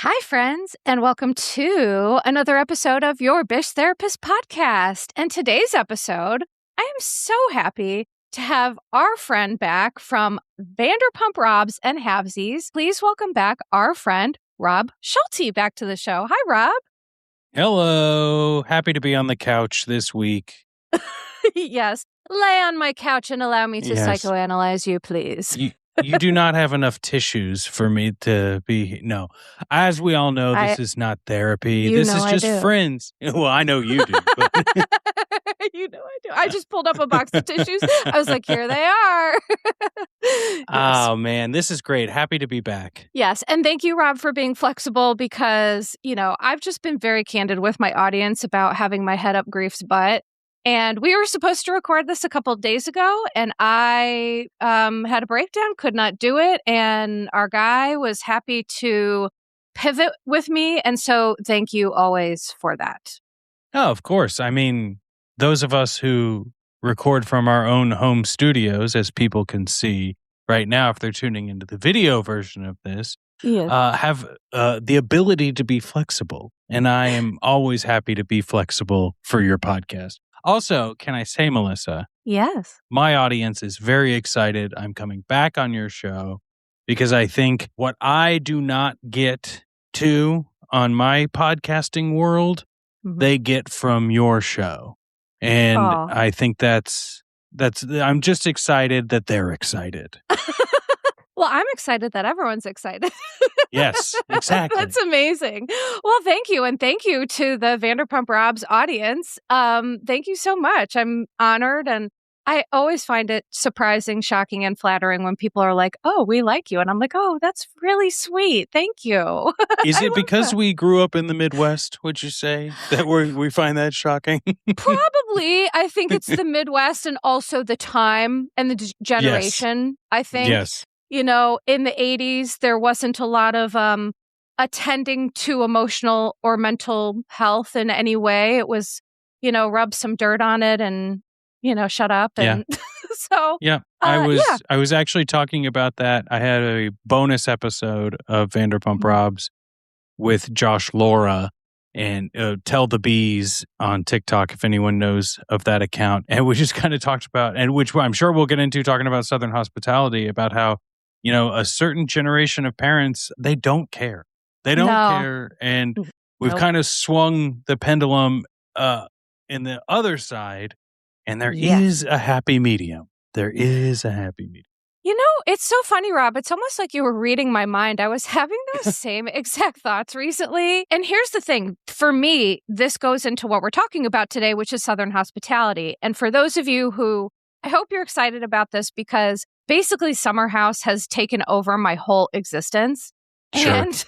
Hi, friends, and welcome to another episode of your Bish Therapist podcast. And today's episode, I am so happy to have our friend back from Vanderpump Robs and Halvesies. Please welcome back our friend, Rob Schulte, back to the show. Hi, Rob. Hello. Happy to be on the couch this week. Yes. Lay on my couch and allow me to psychoanalyze you, please. You do not have enough tissues for me to be. No. As we all know, this is not therapy. This is just friends. Well, I know you do. But You know I do. I just pulled up a box of tissues. I was like, here they are. Yes. Oh, man. This is great. Happy to be back. Yes. And thank you, Rob, for being flexible because, I've just been very candid with my audience about having my head up grief's butt. And we were supposed to record this a couple of days ago, and I had a breakdown, could not do it. And our guy was happy to pivot with me. And so thank you always for that. Oh, of course. I mean, those of us who record from our own home studios, as people can see right now, if they're tuning into the video version of this, have the ability to be flexible. And I am always happy to be flexible for your podcast. Also, can I say, Melissa? Yes. My audience is very excited. I'm coming back on your show because I think what I do not get to on my podcasting world, they get from your show. And I think that's I'm just excited that they're excited. Well, I'm excited that everyone's excited. Yes, exactly. That's amazing. Well, thank you. And thank you to the Vanderpump Robs audience. Thank you so much. I'm honored. And I always find it surprising, shocking, and flattering when people are like, oh, we like you. And I'm like, oh, that's really sweet. Thank you. Is it because we grew up in the Midwest, would you say, that we find that shocking? Probably. I think it's the Midwest and also the time and the generation, yes. I think. Yes. In the 80s, there wasn't a lot of attending to emotional or mental health in any way. It was, rub some dirt on it and, shut up. And so, I was actually talking about that. I had a bonus episode of Vanderpump Robs with Josh Laura and Tell the Bees on TikTok, if anyone knows of that account. And we just kind of talked about, and which I'm sure we'll get into, talking about Southern hospitality, about how, a certain generation of parents, they don't care. They don't care. And we've kind of swung the pendulum in the other side, and there is a happy medium. There is a happy medium. It's so funny, Rob. It's almost like you were reading my mind. I was having those same exact thoughts recently. And here's the thing. For me, this goes into what we're talking about today, which is Southern hospitality. And for those of you who, I hope you're excited about this because basically Summer House has taken over my whole existence. Sure. And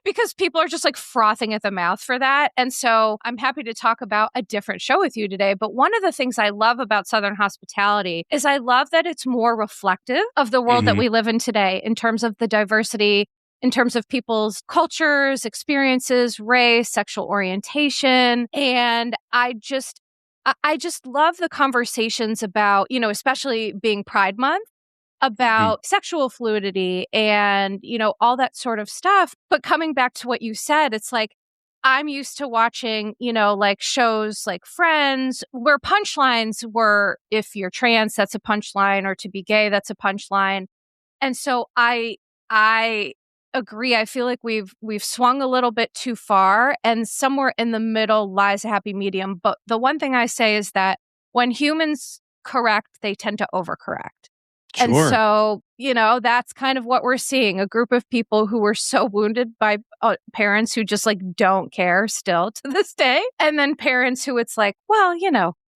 because people are just like frothing at the mouth for that. And so I'm happy to talk about a different show with you today. But one of the things I love about Southern hospitality is I love that it's more reflective of the world that we live in today in terms of the diversity, in terms of people's cultures, experiences, race, sexual orientation. And I just love the conversations about, especially being Pride Month, about sexual fluidity and, all that sort of stuff. But coming back to what you said, it's like, I'm used to watching, like shows like Friends, where punchlines were, if you're trans, that's a punchline, or to be gay, that's a punchline. And so I agree. I feel like we've swung a little bit too far, and somewhere in the middle lies a happy medium. But the one thing I say is that when humans correct, they tend to overcorrect. Sure. And so, that's kind of what we're seeing. A group of people who were so wounded by parents who just like don't care still to this day. And then parents who it's like, well,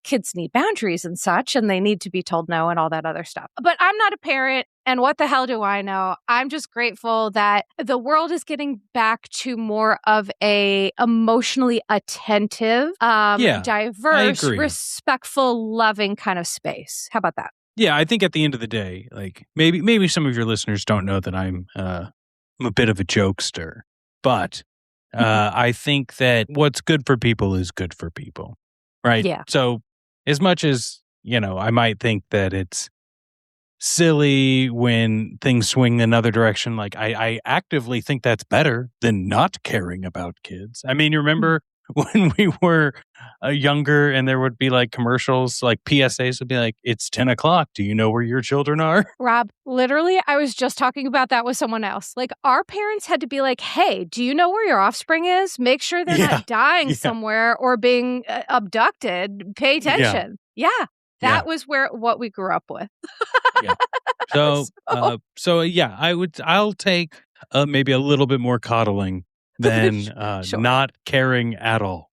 kids need boundaries and such, and they need to be told no and all that other stuff. But I'm not a parent. And what the hell do I know? I'm just grateful that the world is getting back to more of a emotionally attentive, diverse, respectful, loving kind of space. How about that? Yeah, I think at the end of the day, like maybe some of your listeners don't know that I'm a bit of a jokester, but I think that what's good for people is good for people, right? Yeah. So as much as, I might think that it's silly when things swing another direction. Like I actively think that's better than not caring about kids. I mean, you remember when we were younger and there would be like commercials, like PSAs would be like, it's 10 o'clock. Do you know where your children are? Rob, literally, I was just talking about that with someone else. Like, our parents had to be like, hey, do you know where your offspring is? Make sure they're not dying somewhere or being abducted. Pay attention. Yeah. That was what we grew up with. So yeah, I'll take maybe a little bit more coddling than not caring at all.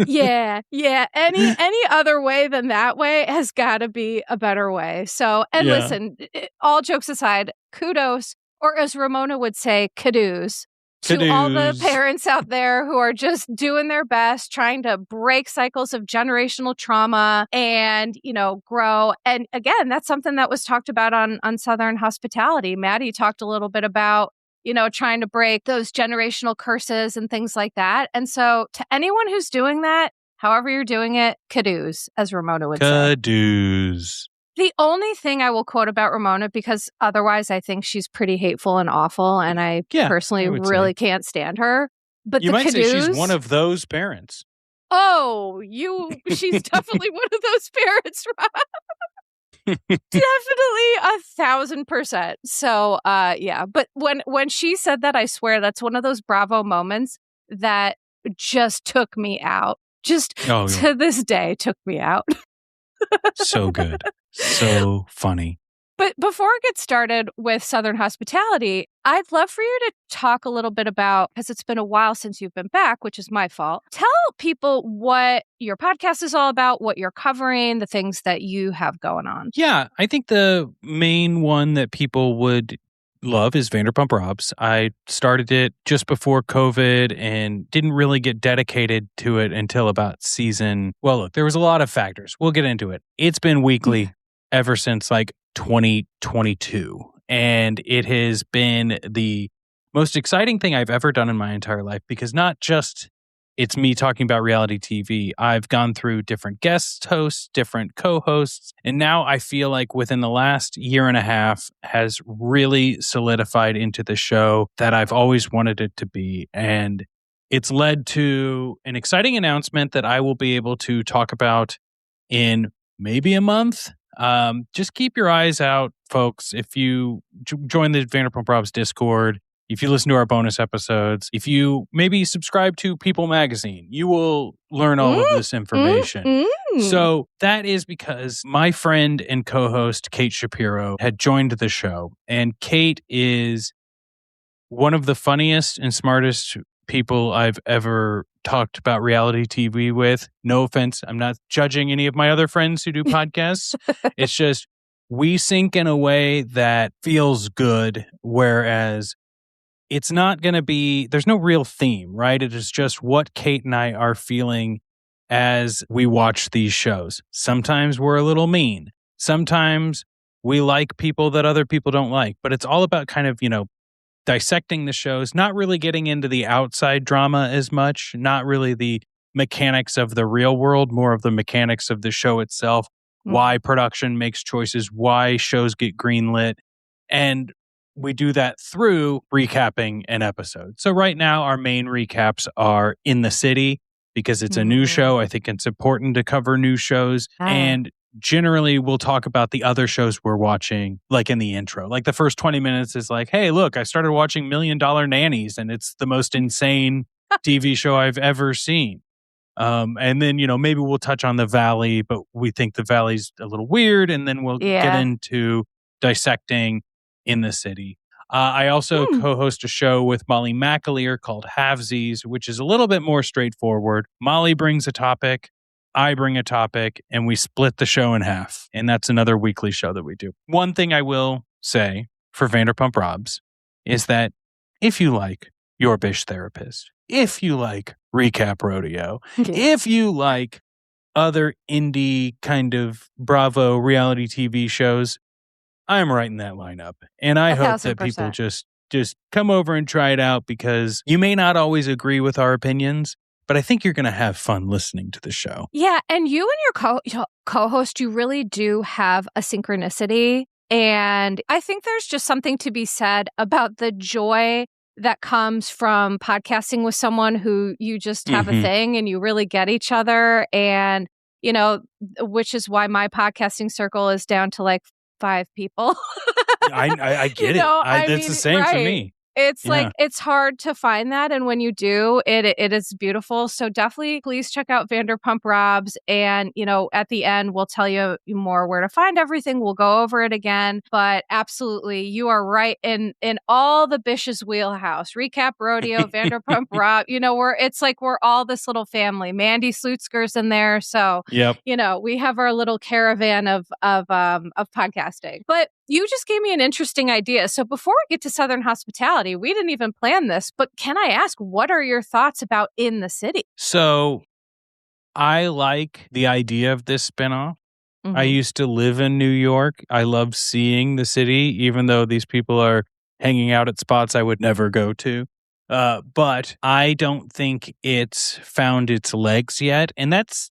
Yeah. Any other way than that way has got to be a better way. So, and listen, all jokes aside, kudos, or as Ramona would say, kadoos. To all the parents out there who are just doing their best, trying to break cycles of generational trauma and, grow. And again, that's something that was talked about on Southern Hospitality. Maddie talked a little bit about, trying to break those generational curses and things like that. And so to anyone who's doing that, however you're doing it, kadoos, as Ramona would say. Kadoos. The only thing I will quote about Ramona, because otherwise I think she's pretty hateful and awful, and I personally really can't stand her. But you might say she's one of those parents. Oh, she's definitely one of those parents, Rob. Definitely 1,000%. So, but when she said that, I swear that's one of those Bravo moments that just took me out. To this day, took me out. So good. So funny. But before I get started with Southern Hospitality, I'd love for you to talk a little bit about, because it's been a while since you've been back, which is my fault. Tell people what your podcast is all about, what you're covering, the things that you have going on. Yeah, I think the main one that people would love is Vanderpump Robs. I started it just before COVID and didn't really get dedicated to it until about well, look, there was a lot of factors. We'll get into it. It's been weekly ever since like 2022. And it has been the most exciting thing I've ever done in my entire life, because not just it's me talking about reality TV. I've gone through different guest hosts, different co-hosts, and now I feel like within the last year and a half has really solidified into the show that I've always wanted it to be. And it's led to an exciting announcement that I will be able to talk about in maybe a month. Just keep your eyes out, folks. If you join the Vanderpump Robs Discord, if you listen to our bonus episodes, if you maybe subscribe to People Magazine, you will learn all of this information. So that is because my friend and co-host Kate Shapiro had joined the show. And Kate is one of the funniest and smartest people I've ever talked about reality TV with. No offense. I'm not judging any of my other friends who do podcasts. It's just we sync in a way that feels good, whereas it's not going to be, there's no real theme, right? It is just what Kate and I are feeling as we watch these shows. Sometimes we're a little mean. Sometimes we like people that other people don't like, but it's all about kind of, dissecting the shows, not really getting into the outside drama as much, not really the mechanics of the real world, more of the mechanics of the show itself, why production makes choices, why shows get greenlit. And we do that through recapping an episode. So right now, our main recaps are In the City, because it's a new show. I think it's important to cover new shows. And generally, we'll talk about the other shows we're watching, like in the intro. Like the first 20 minutes is like, hey, look, I started watching $1 Million Nannies, and it's the most insane TV show I've ever seen. And then, maybe we'll touch on The Valley, but we think The Valley's a little weird. And then we'll get into dissecting In the City. I also co-host a show with Molly McAleer called Halvesies, which is a little bit more straightforward. Molly brings a topic, I bring a topic, and we split the show in half. And that's another weekly show that we do. One thing I will say for Vanderpump Robs is that if you like Your Bish Therapist, if you like Recap Rodeo, if you like other indie kind of Bravo reality TV shows, I'm right in that lineup. And I hope that people just come over and try it out, because you may not always agree with our opinions, but I think you're going to have fun listening to the show. Yeah, and you and your co-host, you really do have a synchronicity And I think there's just something to be said about the joy that comes from podcasting with someone who you just have a thing and you really get each other. And, you know, which is why my podcasting circle is down to like 5 people. I get You know, it. That's the same for me. It's Yeah. like, it's hard to find that. And when you do, it is beautiful. So definitely please check out Vanderpump Robs. And, you know, at the end, we'll tell you more where to find everything. We'll go over it again. But absolutely, you are right in all the Bish's wheelhouse. Recap Rodeo, Vanderpump Rob, you know, it's like we're all this little family. Mandy Slutzker's in there. So, you know, we have our little caravan of podcasting. But you just gave me an interesting idea. So before we get to Southern Hospitality, we didn't even plan this, but can I ask, what are your thoughts about In the City? So I like the idea of this spinoff. I used to live in New York. I love seeing the city, even though these people are hanging out at spots I would never go to. But I don't think it's found its legs yet. And that's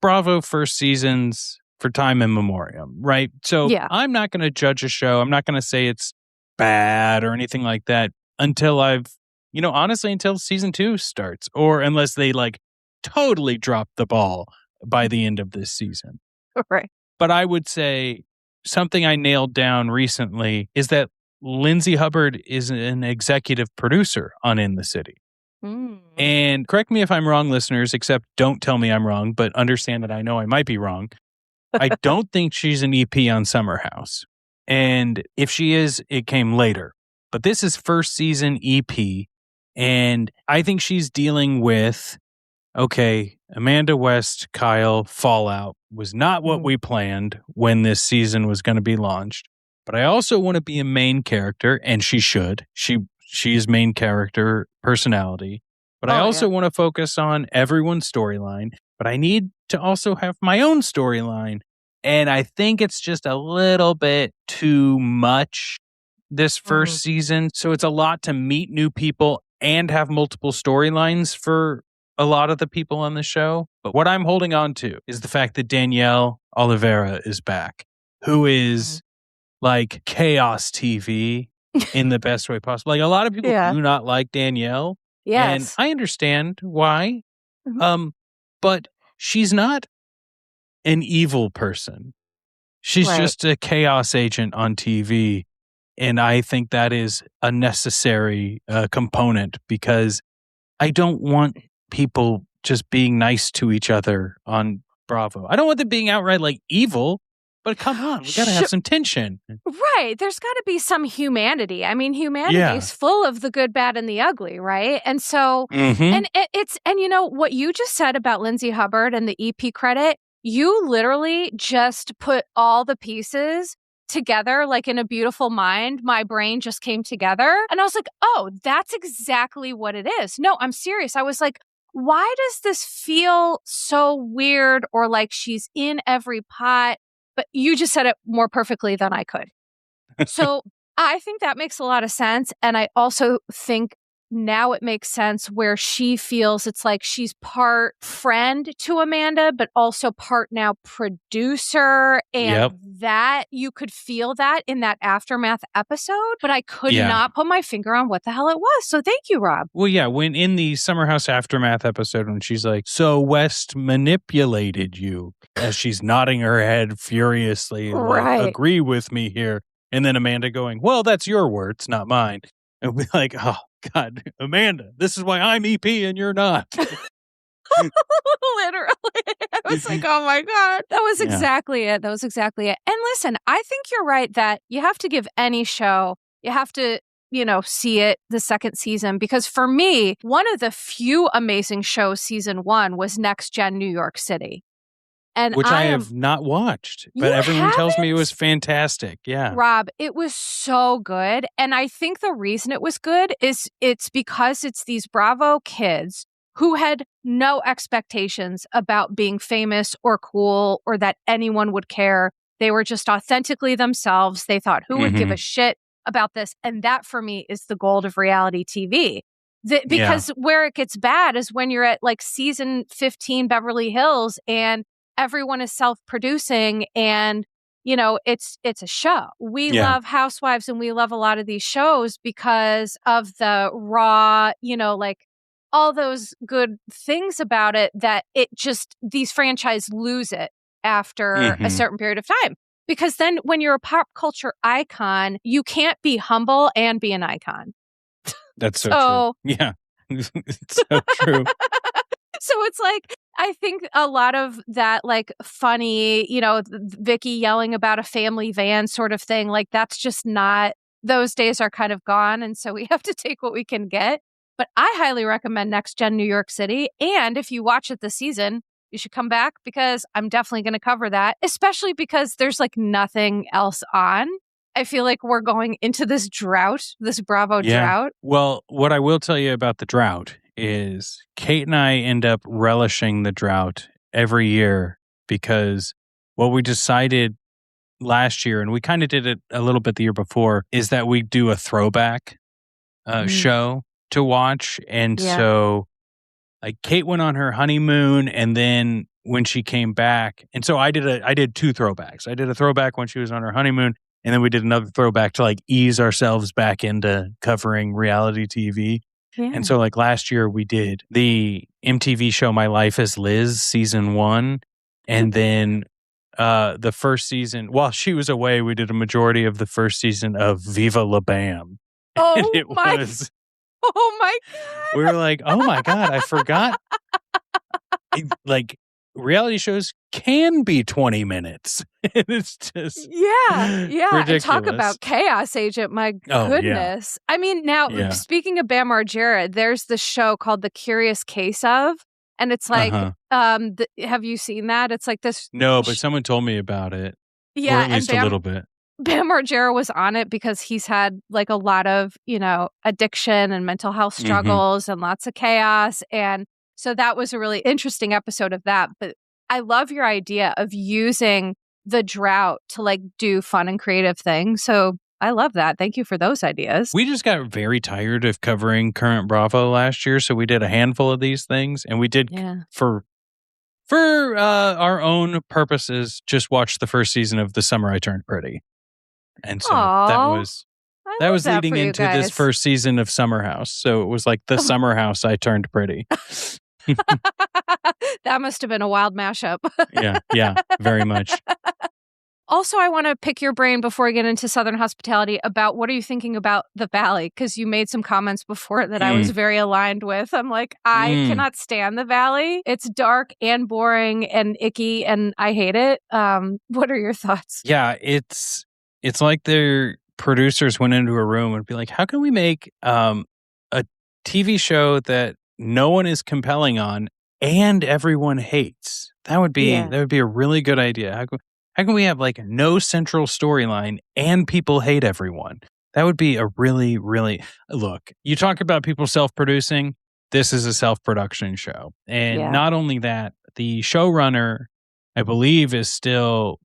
Bravo first seasons for time immemorial, right? So I'm not going to judge a show. I'm not going to say it's bad or anything like that until honestly, until season 2 starts, or unless they like totally drop the ball by the end of this season. Right. But I would say something I nailed down recently is that Lindsay Hubbard is an executive producer on In the City. And correct me if I'm wrong, listeners, except don't tell me I'm wrong, but understand that I know I might be wrong. I don't think she's an EP on Summer House. And if she is, it came later. But this is first season EP. And I think she's dealing with, okay, Amanda West, Kyle, fallout was not what we planned when this season was going to be launched. But I also want to be a main character, and she should. She is main character personality. But I also want to focus on everyone's storyline. But I need to also have my own storyline. And I think it's just a little bit too much this first season. So it's a lot to meet new people and have multiple storylines for a lot of the people on the show. But what I'm holding on to is the fact that Danielle Oliveira is back, who is like chaos TV in the best way possible. Like, a lot of people do not like Danielle. And I understand why. But she's not an evil person. She's just a chaos agent on TV. And I think that is a necessary component, because I don't want people just being nice to each other on Bravo. I don't want them being outright like evil, but come on, we got to have some tension. Right. There's got to be some humanity. I mean, humanity is full of the good, bad, and the ugly, right? And so, and you know, what you just said about Lindsay Hubbard and the EP credit, you literally just put all the pieces together like in a beautiful mind. My brain just came together and I was like, oh, that's exactly what it is. No, I'm serious. I was like, why does this feel so weird, or like she's in every pot? But you just said it more perfectly than I could. So I think that makes a lot of sense. And I also think now it makes sense where she feels it's like she's part friend to Amanda, but also part now producer. And that you could feel that in that aftermath episode, but I could not put my finger on what the hell it was. So thank you, Rob. Well, yeah, when in the Summer House aftermath episode, when she's like, so West manipulated you, as she's nodding her head furiously, like, agree with me here. And then Amanda going, well, that's your words, not mine. And we're like, oh, God, Amanda, this is why I'm EP and you're not. Literally. I was like, oh my God. That was exactly it. That was exactly it. And listen, I think you're right that you have to give any show, you have to, you know, see it the second season. Because for me, one of the few amazing shows season 1 was Next Gen New York City. And which I have not watched, but everyone tells me it was fantastic. Yeah. Rob, it was so good. And I think the reason it was good is it's because it's these Bravo kids who had no expectations about being famous or cool or that anyone would care. They were just authentically themselves. They thought, who would give a shit about this? And that for me is the gold of reality TV. Because where it gets bad is when you're at like season 15 Beverly Hills and everyone is self-producing and it's a show. We Yeah. love Housewives and we love a lot of these shows because of the raw, like all those good things about it that these franchise lose it after a certain period of time. Because then when you're a pop culture icon, you can't be humble and be an icon. That's so true. Yeah. It's so true. So it's like, I think a lot of that, like, funny, Vicky yelling about a family van sort of thing, like, that's just not, those days are kind of gone. And so we have to take what we can get. But I highly recommend Next Gen New York City. And if you watch it this season, you should come back because I'm definitely going to cover that, especially because there's like nothing else on. I feel like we're going into this drought, this Bravo drought. Well, what I will tell you about the drought is Kate and I end up relishing the drought every year because what we decided last year, and we kind of did it a little bit the year before, is that we do a throwback show to watch. And so like Kate went on her honeymoon, and then when she came back, and so I did two throwbacks. I did a throwback when she was on her honeymoon, and then we did another throwback to like ease ourselves back into covering reality TV. Yeah. And so like last year we did the MTV show My Life as Liz season 1, and then the first season, while she was away, we did a majority of the first season of Viva La Bam. Oh my God. We were like, oh my God, I forgot. Like reality shows can be 20 minutes. It's just ridiculous. And talk about chaos agent. My goodness. I mean, now speaking of Bam Margera, there's the show called The Curious Case of, and it's like, have you seen that? It's like this. No, but someone told me about it. Yeah, or at least a little bit. Bam Margera was on it because he's had like a lot of, addiction and mental health struggles and lots of chaos. And so that was a really interesting episode of that. But I love your idea of using the drought to like do fun and creative things. So I love that. Thank you for those ideas. We just got very tired of covering current Bravo last year. So we did a handful of these things, and we did for our own purposes, just watch the first season of The Summer I Turned Pretty. And so that was leading into this first season of Summer House. So it was like the Summer House I Turned Pretty. That must have been a wild mashup. Yeah, very much. Also, I want to pick your brain before we get into Southern Hospitality about what are you thinking about the Valley? Because you made some comments before that I was very aligned with. I'm like, I cannot stand the Valley. It's dark and boring and icky, and I hate it. What are your thoughts? Yeah, it's like their producers went into a room and be like, how can we make a TV show that no one is compelling on and everyone hates? That would be a really good idea. How can we have like no central storyline and people hate everyone? That would be a really, really, look, you talk about people self-producing. This is a self-production show. And not only that, the showrunner, I believe, is still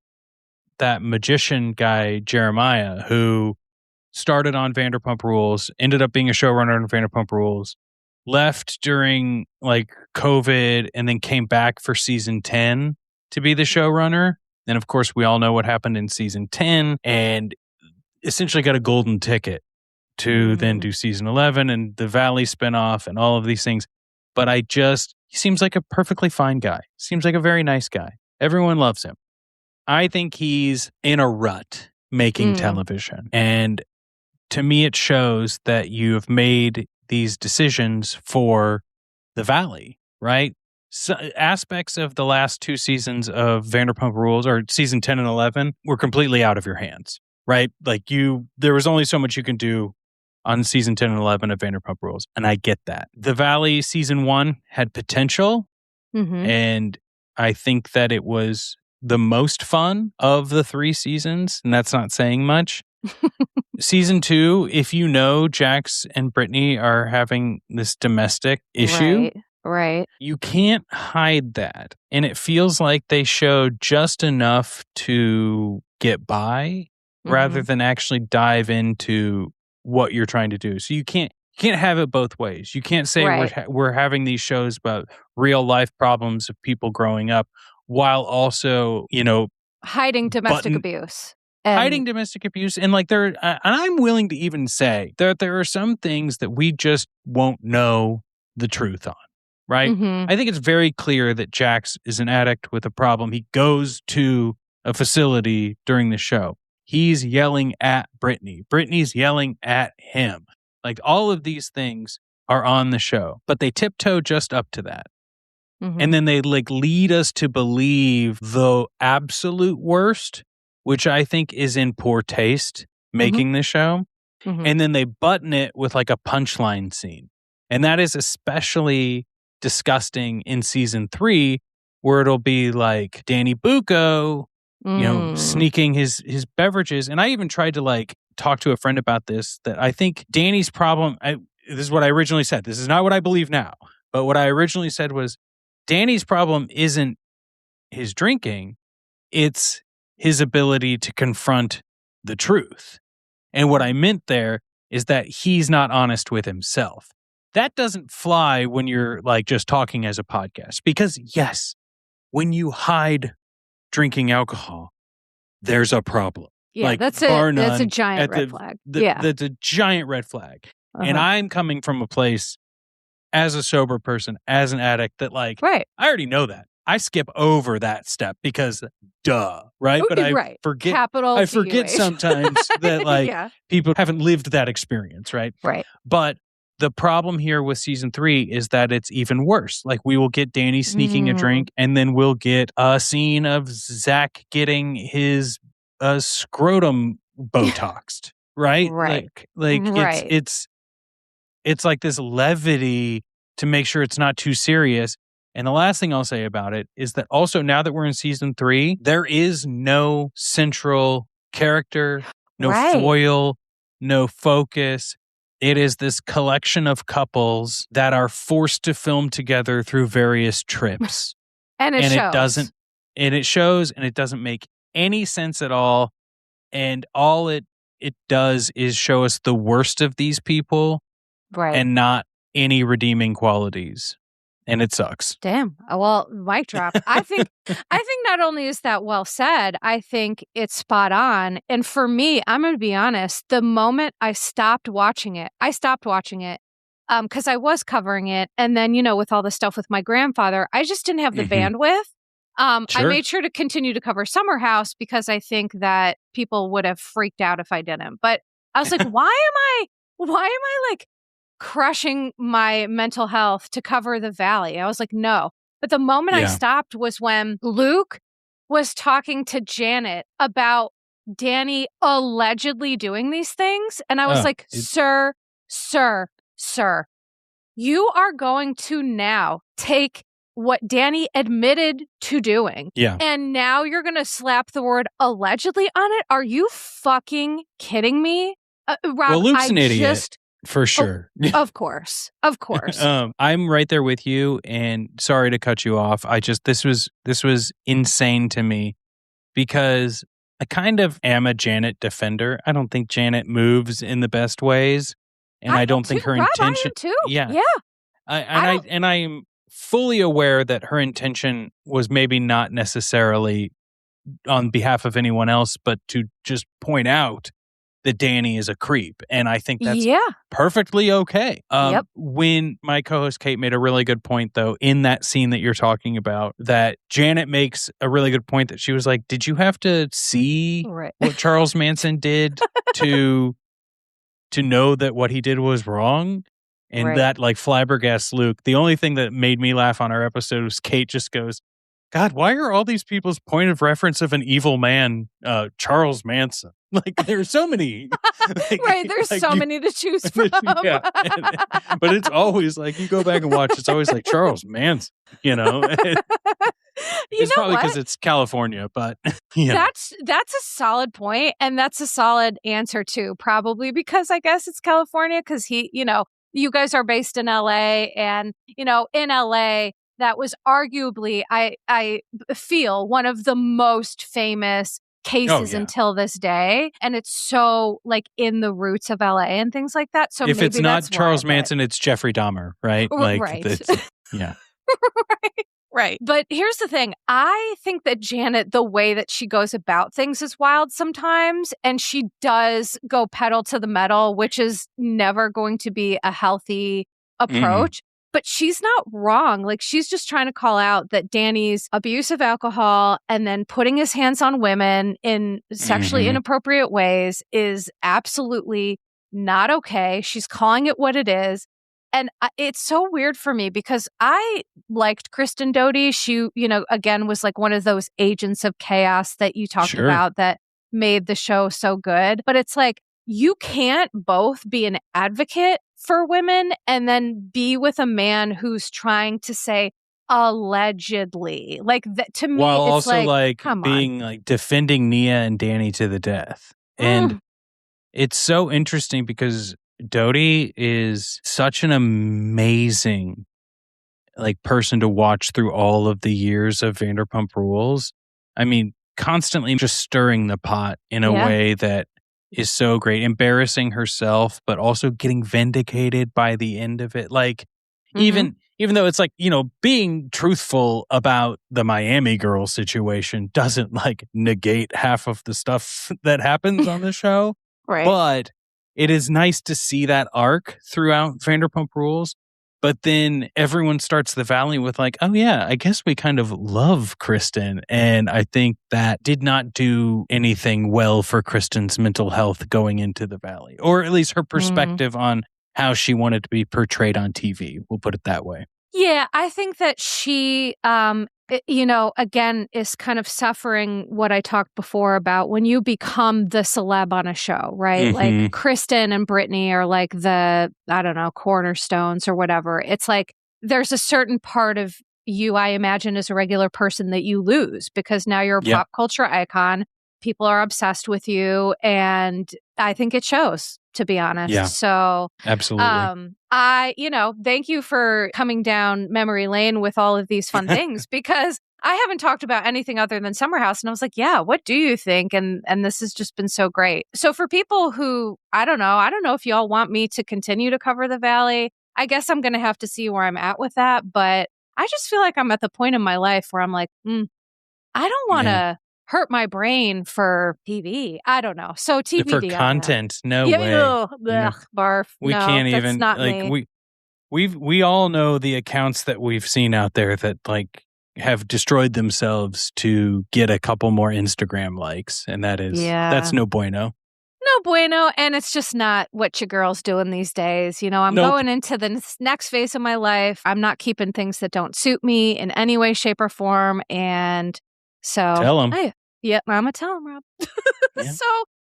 that magician guy, Jeremiah, who started on Vanderpump Rules, ended up being a showrunner on Vanderpump Rules, left during like COVID, and then came back for season 10 to be the showrunner. And of course, we all know what happened in season 10, and essentially got a golden ticket to then do season 11 and the Valley spinoff and all of these things. But he seems like a perfectly fine guy. Seems like a very nice guy. Everyone loves him. I think he's in a rut making television. And to me, it shows that you have made these decisions for the Valley, right? So aspects of the last two seasons of Vanderpump Rules, or season 10 and 11, were completely out of your hands, right? Like there was only so much you can do on season 10 and 11 of Vanderpump Rules. And I get that. The Valley season 1 had potential. And I think that it was the most fun of the 3 seasons. And that's not saying much. Season 2, if you know Jax and Brittany are having this domestic issue, right, you can't hide that. And it feels like they showed just enough to get by rather than actually dive into what you're trying to do. So you can't have it both ways. You can't say we're having these shows about real life problems of people growing up while also, hiding domestic abuse. Hiding domestic abuse. And like and I'm willing to even say that there are some things that we just won't know the truth on, right? Mm-hmm. I think it's very clear that Jax is an addict with a problem. He goes to a facility during the show. He's yelling at Brittany. Brittany's yelling at him. Like all of these things are on the show, but they tiptoe just up to that. Mm-hmm. And then they like lead us to believe the absolute worst, which I think is in poor taste, making the show. Mm-hmm. And then they button it with like a punchline scene. And that is especially disgusting in season 3, where it'll be like Danny Bucco, sneaking his beverages. And I even tried to like talk to a friend about this, that I think Danny's problem, this is what I originally said. This is not what I believe now. But what I originally said was Danny's problem isn't his drinking. It's his ability to confront the truth. And what I meant there is that he's not honest with himself. That doesn't fly when you're like just talking as a podcast, because yes, when you hide drinking alcohol, there's a problem. Yeah, like, that's a giant red flag. That's a giant red flag. And I'm coming from a place as a sober person, as an addict, that like, I already know that. I skip over that step because duh, right? But I forget sometimes that like people haven't lived that experience, right? Right. But the problem here with season 3 is that it's even worse. Like we will get Danny sneaking a drink, and then we'll get a scene of Zach getting his scrotum Botoxed, right? It's like this levity to make sure it's not too serious. And the last thing I'll say about it is that also now that we're in season 3, there is no central character, no foil, no focus. It is this collection of couples that are forced to film together through various trips. And it shows, and it doesn't make any sense at all. And all it does is show us the worst of these people, and not any redeeming qualities. And it sucks. Damn. Well, mic drop. I think not only is that well said, I think it's spot on. And for me, I'm going to be honest, the moment I stopped watching it because I was covering it. And then, with all the stuff with my grandfather, I just didn't have the bandwidth. I made sure to continue to cover Summer House because I think that people would have freaked out if I didn't. But I was like, why am I like crushing my mental health to cover the Valley? I was like, no. But the moment I stopped was when Luke was talking to Janet about Danny allegedly doing these things. And I was like, sir, you are going to now take what Danny admitted to doing. Yeah. And now you're going to slap the word allegedly on it? Are you fucking kidding me? Rob, well, Luke's an idiot. For sure. Of course. I'm right there with you, and sorry to cut you off. This was insane to me because I kind of am a Janet defender. I don't think Janet moves in the best ways, and I don't think her intention. I am too. Yeah. I am fully aware that her intention was maybe not necessarily on behalf of anyone else, but to just point out that Danny is a creep. And I think that's perfectly okay. When my co-host Kate made a really good point, though, in that scene that you're talking about, that Janet makes a really good point that she was like, did you have to see what Charles Manson did to know that what he did was wrong? And that like flabbergasts Luke. The only thing that made me laugh on our episode was Kate just goes, God, why are all these people's point of reference of an evil man, Charles Manson? Like, there's so many. There's so many to choose from. But it's always like, you go back and watch, it's always like Charles Manson, It's probably because it's California, but that's a solid point, and that's a solid answer too. Probably because I guess it's California, because he, you guys are based in LA, and in LA, that was arguably, I feel, one of the most famous cases until this day. And it's so like in the roots of LA and things like that. So if it's not Charles Manson, it's Jeffrey Dahmer, right? Right. Yeah. Right. Right. But here's the thing. I think that Janet, the way that she goes about things is wild sometimes. And she does go pedal to the metal, which is never going to be a healthy approach. But she's not wrong. Like, she's just trying to call out that Danny's abuse of alcohol and then putting his hands on women in sexually inappropriate ways is absolutely not okay. She's calling it what it is. And it's so weird for me because I liked Kristen Doty. She, again, was like one of those agents of chaos that you talked about that made the show so good. But it's like, you can't both be an advocate for women and then be with a man who's trying to say allegedly. Like, to me, while it's also like come being on. like defending Nia and Danny to the death. And it's so interesting because Doty is such an amazing person to watch through all of the years of Vanderpump Rules. I mean, constantly just stirring the pot in a way that is so great, embarrassing herself, but also getting vindicated by the end of it. Like, even though it's like, being truthful about the Miami girl situation doesn't negate half of the stuff that happens on the show. Right. But it is nice to see that arc throughout Vanderpump Rules. But then everyone starts the Valley with oh yeah, I guess we kind of love Kristen. And I think that did not do anything well for Kristen's mental health going into the Valley, or at least her perspective on how she wanted to be portrayed on TV. We'll put it that way. Yeah, I think that she, again, is kind of suffering what I talked before about when you become the celeb on a show, right? Like Kristen and Brittany are like the, I don't know, cornerstones or whatever. It's like there's a certain part of you, I imagine, as a regular person that you lose because now you're a pop culture icon. People are obsessed with you. And I think it shows, to be honest. Yeah, so absolutely. Thank you for coming down memory lane with all of these fun things because I haven't talked about anything other than Summer House. And I was like, yeah, what do you think? And this has just been so great. So for people who, I don't know if y'all want me to continue to cover the Valley. I guess I'm going to have to see where I'm at with that. But I just feel like I'm at the point in my life where I'm like, I don't want to hurt my brain for TV. I don't know. So TBD for content, no way. Barf. We can't even not me. We all know the accounts that we've seen out there that have destroyed themselves to get a couple more Instagram likes, and that's no bueno. No bueno, and it's just not what your girl's doing these days. I'm going into the next phase of my life. I'm not keeping things that don't suit me in any way, shape, or form, and so tell them. I'm gonna tell them, Rob. So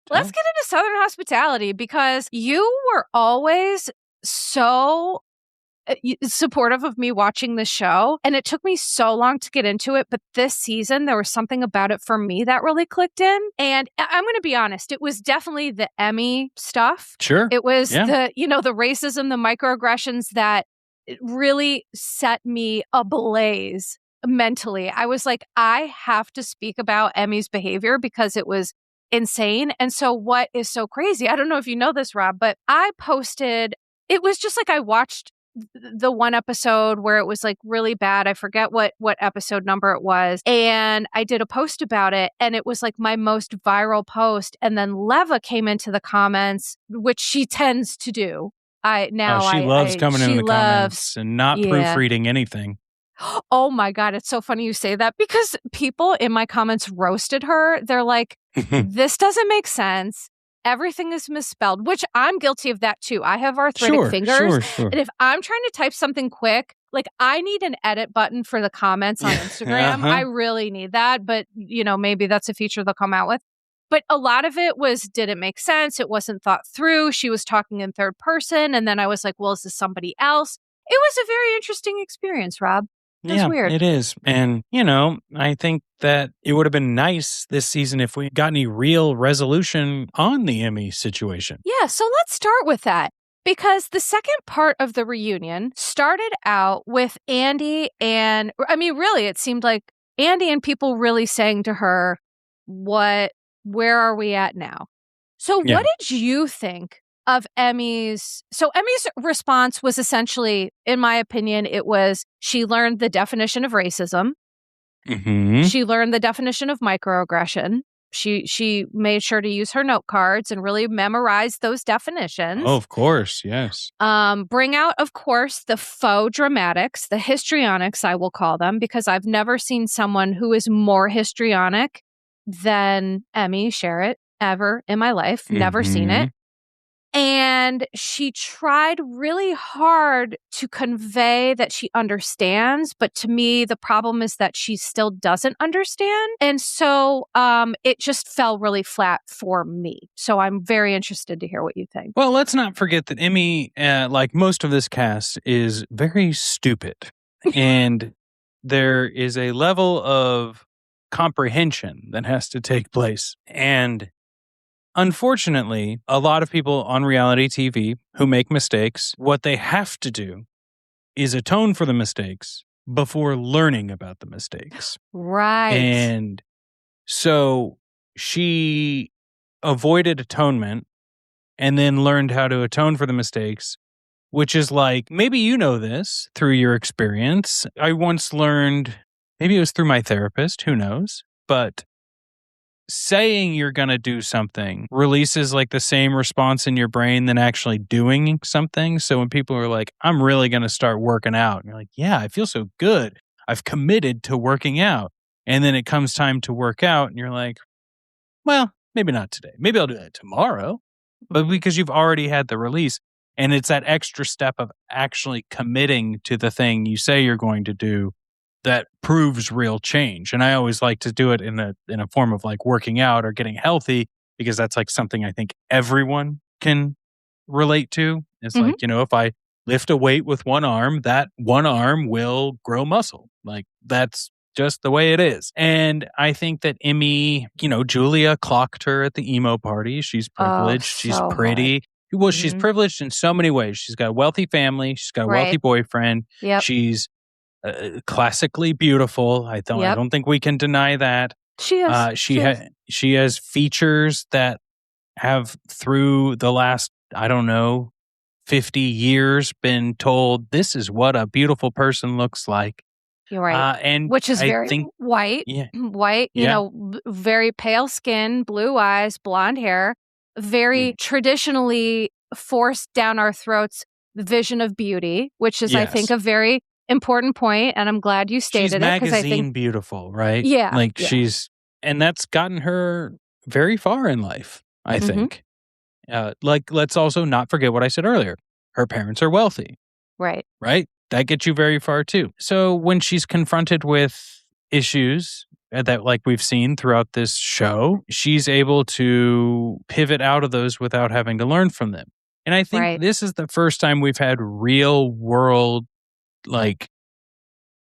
let's get into Southern Hospitality because you were always so supportive of me watching the show, and it took me so long to get into it, but this season there was something about it for me that really clicked in. And I'm going to be honest, it was definitely the Emmy stuff. Sure. It was the racism, the microaggressions that really set me ablaze mentally. I was like, I have to speak about Emmy's behavior because it was insane. And so what is so crazy, I don't know if you know this, Rob, but I posted, it was just like I watched the one episode where it was really bad. I forget what episode number it was. And I did a post about it, and it was my most viral post. And then Leva came into the comments, which she tends to do. She loves coming into the comments and not proofreading anything. Oh my God, it's so funny you say that because people in my comments roasted her. They're like, this doesn't make sense. Everything is misspelled, which I'm guilty of that too. I have arthritic fingers. Sure. And if I'm trying to type something quick, I need an edit button for the comments on Instagram. I really need that. But, maybe that's a feature they'll come out with. But a lot of it didn't make sense. It wasn't thought through. She was talking in third person. And then I was like, well, is this somebody else? It was a very interesting experience, Rob. It's weird. It is. And, I think that it would have been nice this season if we got any real resolution on the Emmy situation. Yeah, so let's start with that. Because the second part of the reunion started out with Andy and, really, it seemed like Andy and people really saying to her, where are we at now? So what did you think of Emmy's. So Emmy's response was essentially, in my opinion, it was she learned the definition of racism. Mm-hmm. She learned the definition of microaggression. She made sure to use her note cards and really memorize those definitions. Oh, of course, yes. Bring out, of course, the faux dramatics, the histrionics, I will call them, because I've never seen someone who is more histrionic than Emmy Sherritt ever in my life. Never seen it. And she tried really hard to convey that she understands, but to me, the problem is that she still doesn't understand. And so it just fell really flat for me. So I'm very interested to hear what you think. Well, let's not forget that Emmy, like most of this cast, is very stupid. And there is a level of comprehension that has to take place. And unfortunately, a lot of people on reality TV who make mistakes, what they have to do is atone for the mistakes before learning about the mistakes. Right. And so she avoided atonement and then learned how to atone for the mistakes, which is like, maybe you know this through your experience. I once learned, maybe it was through my therapist, who knows, but saying you're going to do something releases like the same response in your brain than actually doing something. So when people are like, I'm really going to start working out, and you're like, yeah, I feel so good. I've committed to working out. And then it comes time to work out and you're like, well, maybe not today. Maybe I'll do that tomorrow. But because you've already had the release, and it's that extra step of actually committing to the thing you say you're going to do that proves real change. And I always like to do it in a form of like working out or getting healthy, because that's like something I think everyone can relate to. It's like, if I lift a weight with one arm, that one arm will grow muscle. Like that's just the way it is. And I think that Emmy, Julia clocked her at the emo party. She's privileged. She's pretty. Hard. Well, she's privileged in so many ways. She's got a wealthy family. She's got a wealthy boyfriend. Yep. She's classically beautiful. I don't think we can deny that. She is. She has features that have through the last, 50 years been told this is what a beautiful person looks like. You're right. And which is very white, very pale skin, blue eyes, blonde hair, very traditionally forced down our throats the vision of beauty, which is, I think, a very important point, and I'm glad you stated it, because I think beautiful, right? Yeah, and that's gotten her very far in life, I think. Let's also not forget what I said earlier. Her parents are wealthy, right? That gets you very far too. So when she's confronted with issues that, like we've seen throughout this show, she's able to pivot out of those without having to learn from them. And I think this is the first time we've had real world, like,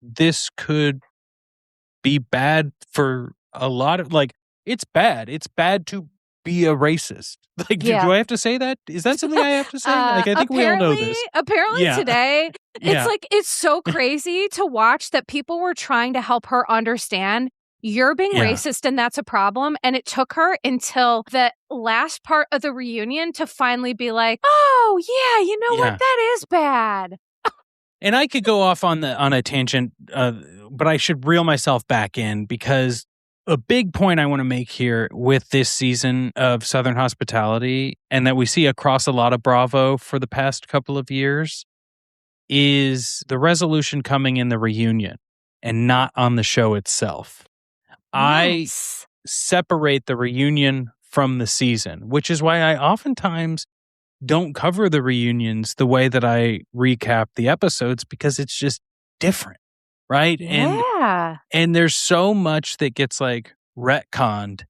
this could be bad for a lot of, like, it's bad. It's bad to be a racist. Like, do I have to say that? Is that something I have to say? Like, I think we all know this. Apparently today, it's like, it's so crazy to watch that people were trying to help her understand you're being racist and that's a problem. And it took her until the last part of the reunion to finally be like, oh, yeah, you know what? That is bad. And I could go off on a tangent, but I should reel myself back in, because a big point I want to make here with this season of Southern Hospitality, and that we see across a lot of Bravo for the past couple of years, is the resolution coming in the reunion and not on the show itself. I separate the reunion from the season, which is why I oftentimes don't cover the reunions the way that I recap the episodes, because it's just different, right? Yeah. And there's so much that gets like retconned.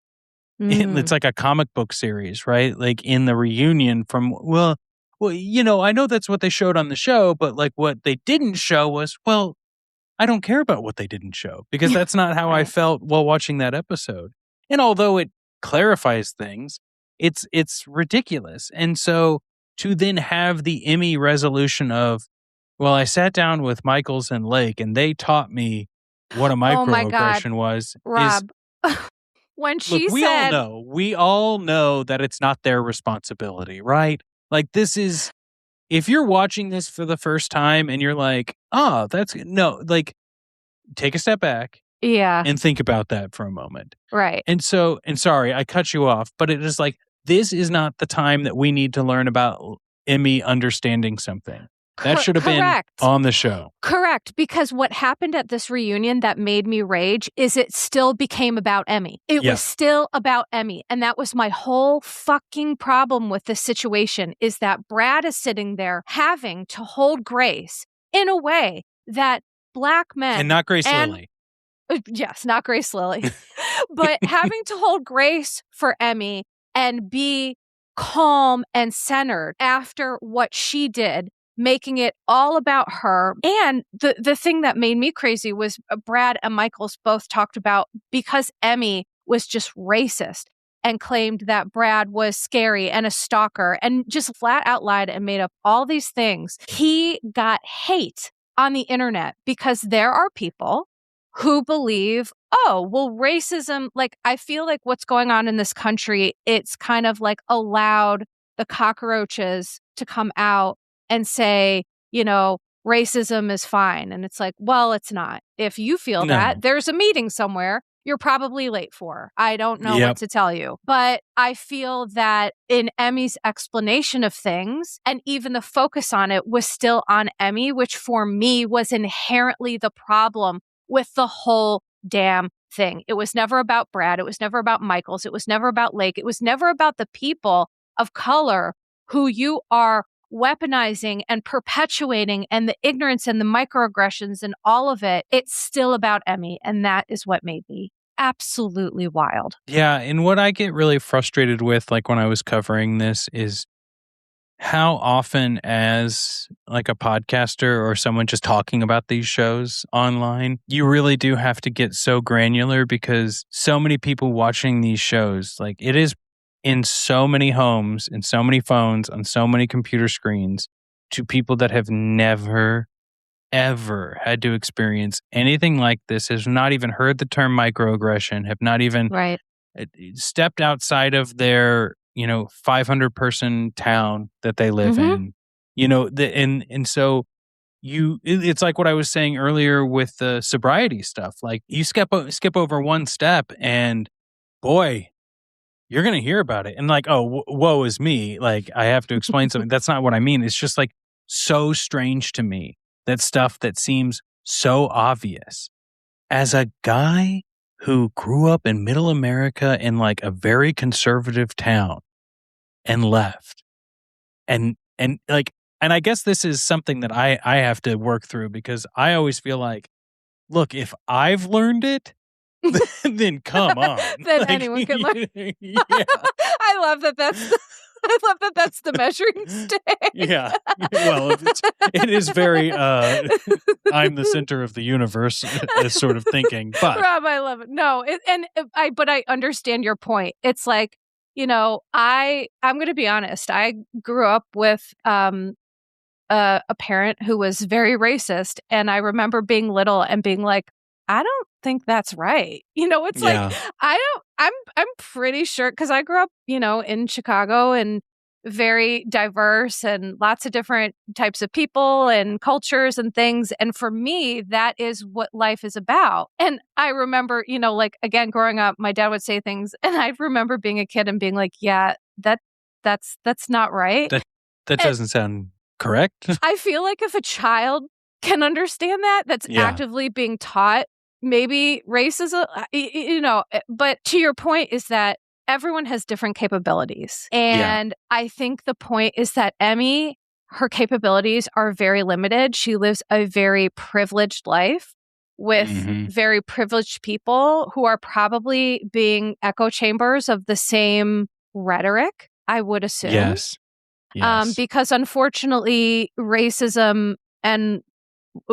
It's like a comic book series, right? Like in the reunion from, well, I know that's what they showed on the show, but like what they didn't show was, well, I don't care about what they didn't show, because that's not how I felt while watching that episode. And although it clarifies things, it's ridiculous. And so to then have the Emmy resolution of, well, I sat down with Michaels and Lake and they taught me what a microaggression was. Rob, when she look, said, we all know that it's not their responsibility, right? Like, this is, if you're watching this for the first time and you're like, oh, that's, no, like, take a step back Yeah. and think about that for a moment. Right. And so, and sorry, I cut you off, but it is like, this is not the time that we need to learn about Emmy understanding something. That should have been on the show. Correct. Because what happened at this reunion that made me rage is it still became about Emmy. It was still about Emmy. And that was my whole fucking problem with this situation, is that Brad is sitting there having to hold Grace in a way that Black men... And not Grace Lilly. Yes, not Grace Lilly. But having to hold Grace for Emmy and be calm and centered after what she did, making it all about her. And the thing that made me crazy was Brad and Michaels both talked about, because Emmy was just racist and claimed that Brad was scary and a stalker and just flat out lied and made up all these things. He got hate on the internet because there are people who believe, oh, well, racism, like, I feel like what's going on in this country, it's kind of like allowed the cockroaches to come out and say, you know, racism is fine. And it's like, well, it's not. If you feel that, there's a meeting somewhere you're probably late for. I don't know what to tell you. But I feel that in Emmy's explanation of things, and even the focus on it was still on Emmy, which for me was inherently the problem with the whole damn thing. It was never about Brad. It was never about Michaels. It was never about Lake. It was never about the people of color who you are weaponizing and perpetuating, and the ignorance and the microaggressions and all of it. It's still about Emmy. And that is what made me absolutely wild. Yeah. And what I get really frustrated with, like when I was covering this, is how often, as like a podcaster or someone just talking about these shows online, you really do have to get so granular, because so many people watching these shows, like, it is in so many homes, in so many phones, on so many computer screens, to people that have never, ever had to experience anything like this, have not even heard the term microaggression, have not even stepped outside of their, 500 person town that they live in, and so it's like what I was saying earlier with the sobriety stuff. Like, you skip over one step and boy, you're going to hear about it. And like, oh, woe is me. Like, I have to explain something. That's not what I mean. It's just like so strange to me, that stuff that seems so obvious. As a guy who grew up in middle America in like a very conservative town and left, and I guess this is something that I have to work through, because I always feel like, look, if I've learned it, then come on. Then anyone can learn. I love that that's the measuring stick. Yeah. Well, it is very I'm the center of the universe sort of thinking. But Rob, I love it. No, but I understand your point. It's like, I'm going to be honest. I grew up with a parent who was very racist, and I remember being little and being like, I don't think that's right. It's like, I'm pretty sure, because I grew up, in Chicago, and very diverse and lots of different types of people and cultures and things. And for me, that is what life is about. And I remember, like, again, growing up, my dad would say things, and I remember being a kid and being like, yeah, that's not right. That doesn't sound correct. I feel like if a child can understand that's actively being taught, maybe race is but to your point is that everyone has different capabilities. And I think the point is that Emmy, her capabilities are very limited. She lives a very privileged life with very privileged people who are probably being echo chambers of the same rhetoric, I would assume. Yes. Because unfortunately, racism and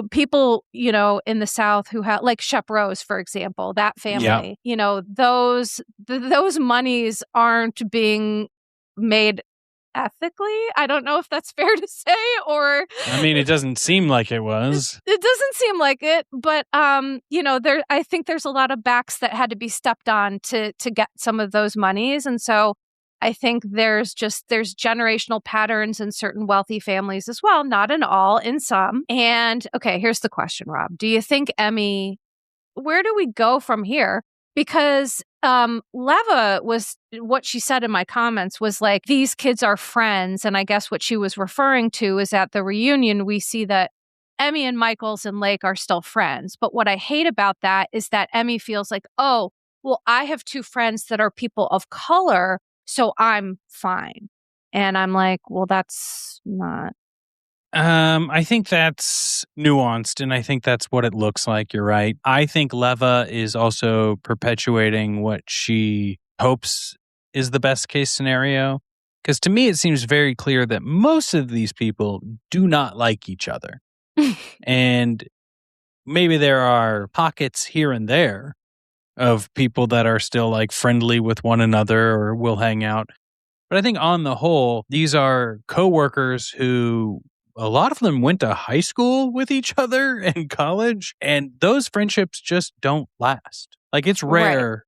people, in the South who have, like Shep Rose, for example, that family, those monies aren't being made ethically. I don't know if that's fair to say, or I mean, it doesn't seem like it was. It doesn't seem like it, but I think there's a lot of backs that had to be stepped on to get some of those monies, and so I think there's generational patterns in certain wealthy families as well, not in all, in some. And okay, here's the question, Rob. Do you think Emmy, where do we go from here? Because Leva was, what she said in my comments was like, these kids are friends. And I guess what she was referring to is at the reunion, we see that Emmy and Michaels and Lake are still friends. But what I hate about that is that Emmy feels like, oh, well, I have two friends that are people of color, so I'm fine. And I'm like, well, that's not. I think that's nuanced, and I think that's what it looks like. You're right. I think Leva is also perpetuating what she hopes is the best case scenario. Because to me, it seems very clear that most of these people do not like each other. And maybe there are pockets here and there of people that are still like friendly with one another or will hang out. But I think on the whole, these are coworkers who a lot of them went to high school with each other and college, and those friendships just don't last. Like, it's rare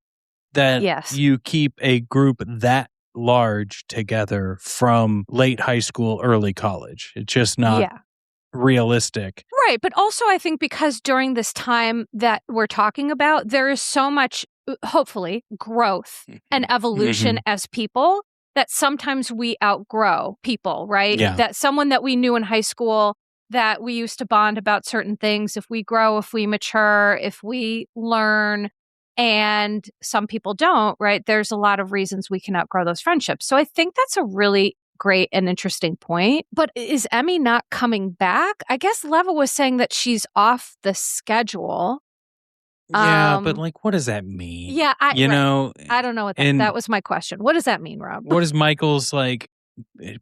that you keep a group that large together from late high school, early college. It's just not realistic. Right. But also, I think because during this time that we're talking about, there is so much, hopefully, growth and evolution as people that sometimes we outgrow people, right? Yeah. That someone that we knew in high school, that we used to bond about certain things, if we grow, if we mature, if we learn, and some people don't, right? There's a lot of reasons we can outgrow those friendships. So I think that's a really great and interesting point. But is Emmy not coming back? I guess Leva was saying that she's off the schedule. Yeah, but like, what does that mean? Yeah, I don't know what and that was my question. What does that mean, Rob? what is Michael's like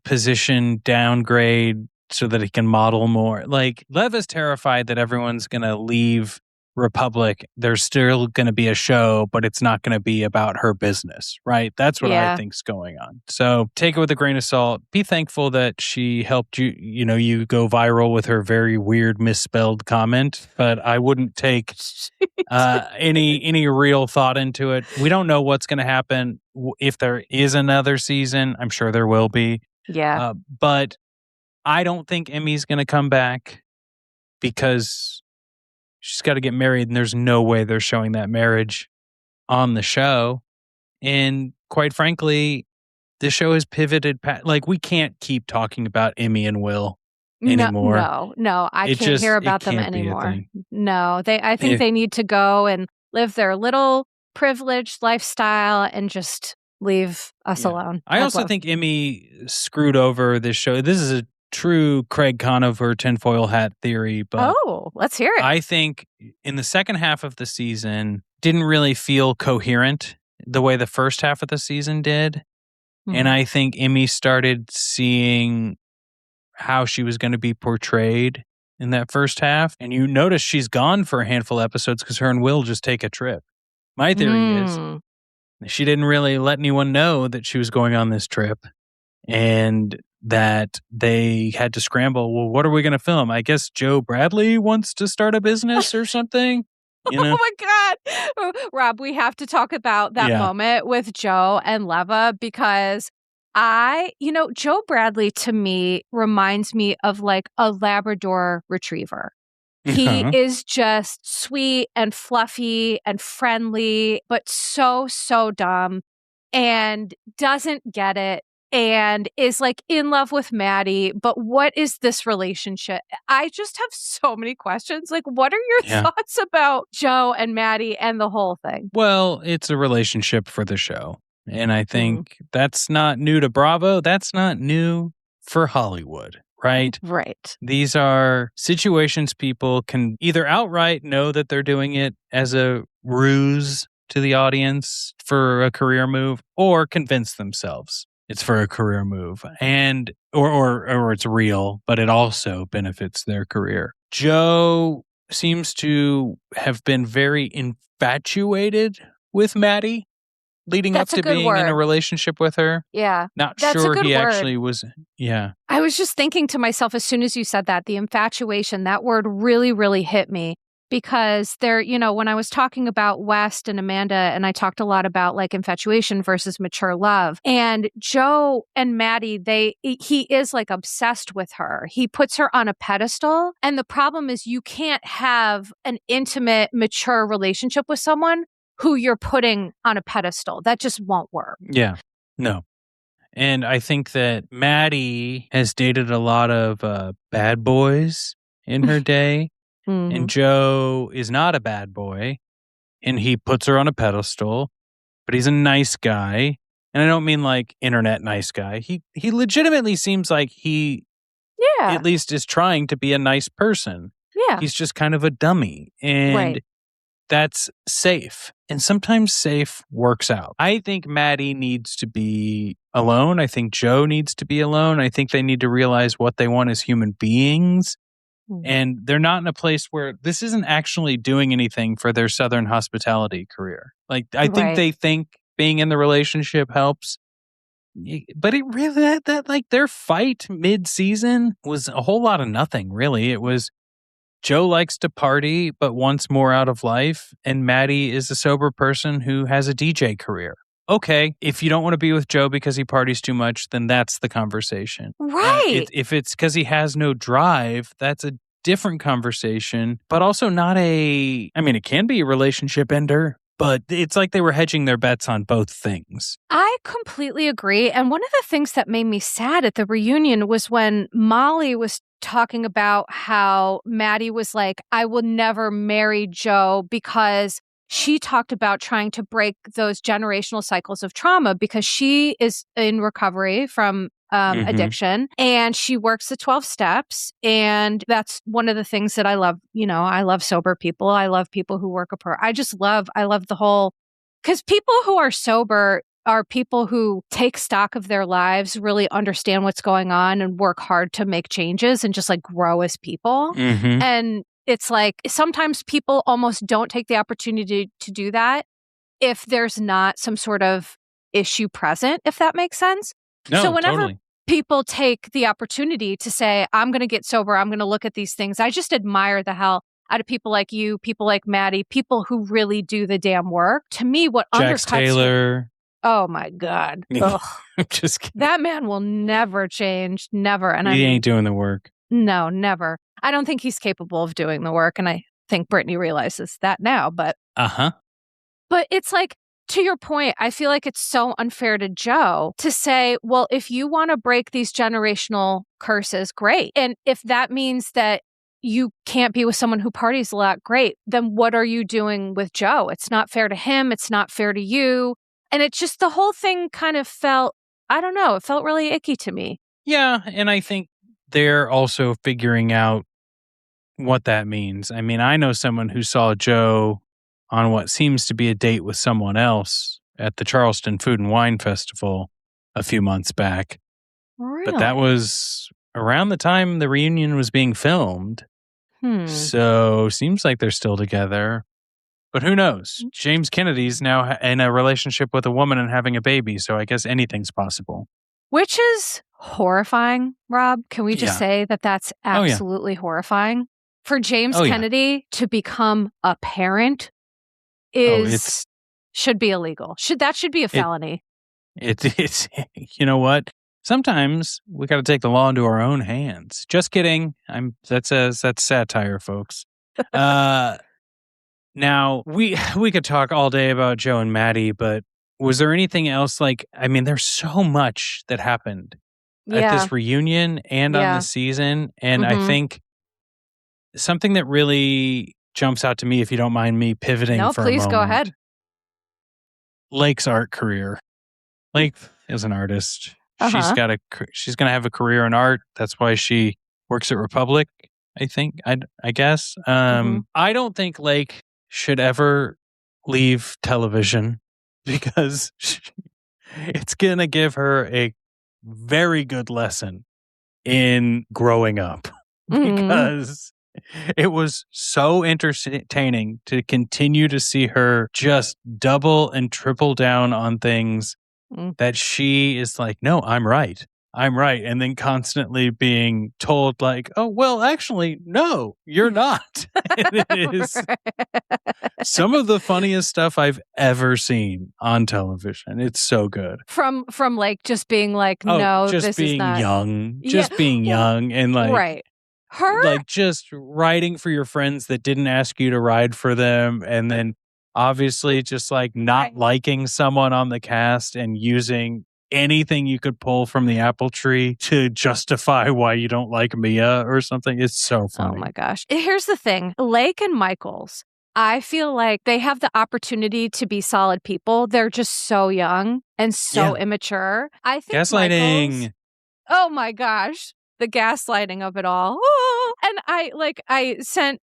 position downgrade so that he can model more? Like, Leva's terrified that everyone's going to leave Republic. There's still going to be a show, but it's not going to be about her business, right? That's what I think's going on. So take it with a grain of salt. Be thankful that she helped you go viral with her very weird misspelled comment, but I wouldn't take any real thought into it. We don't know what's going to happen. If there is another season, I'm sure there will be. Yeah. But I don't think Emmy's going to come back because she's got to get married, and there's no way they're showing that marriage on the show. And quite frankly, the show has pivoted. Like, we can't keep talking about Emmy and Will anymore. No, I can't hear about them anymore. No, I think they need to go and live their little privileged lifestyle and just leave us alone. I also think Emmy screwed over this show. This is a true Craig Conover tinfoil hat theory, but let's hear it. I think in the second half of the season didn't really feel coherent the way the first half of the season did. And I think Emmy started seeing how she was going to be portrayed in that first half. And you notice she's gone for a handful of episodes because her and Will just take a trip. My theory is she didn't really let anyone know that she was going on this trip, and that they had to scramble. Well, what are we going to film? I guess Joe Bradley wants to start a business or something. You know? Oh my God. Rob, we have to talk about that moment with Joe and Leva, because Joe Bradley to me reminds me of like a Labrador retriever. He is just sweet and fluffy and friendly, but so dumb and doesn't get it. And is like in love with Maddie. But what is this relationship? I just have so many questions. Like, what are your thoughts about Joe and Maddie and the whole thing? Well, it's a relationship for the show. And I think that's not new to Bravo. That's not new for Hollywood, right? Right. These are situations people can either outright know that they're doing it as a ruse to the audience for a career move, or convince themselves it's for a career move, and or it's real, but it also benefits their career. Joe seems to have been very infatuated with Maddie leading up to being in a relationship with her. Yeah. Not sure he actually was. Yeah. I was just thinking to myself, as soon as you said that, the infatuation, that word really, really hit me. because they're, when I was talking about West and Amanda, and I talked a lot about like infatuation versus mature love, and Joe and Maddie, he is like obsessed with her. He puts her on a pedestal. And the problem is you can't have an intimate, mature relationship with someone who you're putting on a pedestal. That just won't work. Yeah. No. And I think that Maddie has dated a lot of bad boys in her day. And Joe is not a bad boy. And he puts her on a pedestal. But he's a nice guy. And I don't mean like internet nice guy. He legitimately seems like he at least is trying to be a nice person. Yeah. He's just kind of a dummy. And that's safe. And sometimes safe works out. I think Maddie needs to be alone. I think Joe needs to be alone. I think they need to realize what they want as human beings. And they're not in a place where this isn't actually doing anything for their Southern hospitality career. Like, I think they think being in the relationship helps. But it really, that like their fight mid-season was a whole lot of nothing, really. It was Joe likes to party, but wants more out of life. And Maddie is a sober person who has a DJ career. Okay, if you don't want to be with Joe because he parties too much, then that's the conversation. Right. If it's because he has no drive, that's a different conversation, but also not it can be a relationship ender, but it's like they were hedging their bets on both things. I completely agree. And one of the things that made me sad at the reunion was when Molly was talking about how Maddie was like, I will never marry Joe, because she talked about trying to break those generational cycles of trauma because she is in recovery from addiction, and she works the 12 steps. And that's one of the things that I love. I love sober people. I love people who work I love the whole, because people who are sober are people who take stock of their lives, really understand what's going on, and work hard to make changes and just like grow as people. And it's like sometimes people almost don't take the opportunity to do that if there's not some sort of issue present, if that makes sense. No, so whenever totally. people take the opportunity to say, I'm going to get sober, I'm going to look at these things, I just admire the hell out of people like you, people like Maddie, people who really do the damn work. To me, what Jax undercuts Taylor. Oh my God. I'm just kidding. That man will never change. Never. And he ain't doing the work. No, never. I don't think he's capable of doing the work. And I think Brittany realizes that now. But But it's like, to your point, I feel like it's so unfair to Joe to say, well, if you want to break these generational curses, great. And if that means that you can't be with someone who parties a lot, great. Then what are you doing with Joe? It's not fair to him. It's not fair to you. And it's just, the whole thing kind of felt, I don't know, it felt really icky to me. Yeah. And I think they're also figuring out what that means. I mean, I know someone who saw Joe on what seems to be a date with someone else at the Charleston Food and Wine Festival a few months back. Really? But that was around the time the reunion was being filmed. So seems like they're still together. But who knows? James Kennedy's now in a relationship with a woman and having a baby, so I guess anything's possible. Which is horrifying, Rob. Can we just say that that's absolutely horrifying? For James Kennedy to become a parent should be illegal. Should be a felony. It's you know what? Sometimes we got to take the law into our own hands. Just kidding. That's satire, folks. Now we could talk all day about Joe and Maddie, but was there anything else? Like, I mean, there's so much that happened at this reunion and on the season, and I think something that really jumps out to me, if you don't mind me pivoting for a moment. No, please go ahead. Lake's art career. Lake is an artist. She's going to have a career in art. That's why she works at Republic, I think. I guess. I don't think Lake should ever leave television because it's going to give her a very good lesson in growing up because it was so entertaining to continue to see her just double and triple down on things that she is like, no, I'm right. I'm right. And then constantly being told like, oh, well, actually, no, you're not. It is some of the funniest stuff I've ever seen on television. It's so good. From like just being like, Oh, no, just this is being not. young, Yeah. just being young and Right. Her. like just riding for your friends that didn't ask you to ride for them. And then obviously just like not liking someone on the cast and using anything you could pull from the apple tree to justify why you don't like Mia or something. It's so funny. Oh my gosh. Here's the thing. Lake and Michaels, I feel like they have the opportunity to be solid people. They're just so young and so immature. I think gaslighting. Michaels, oh my gosh. The gaslighting of it all. And I sent,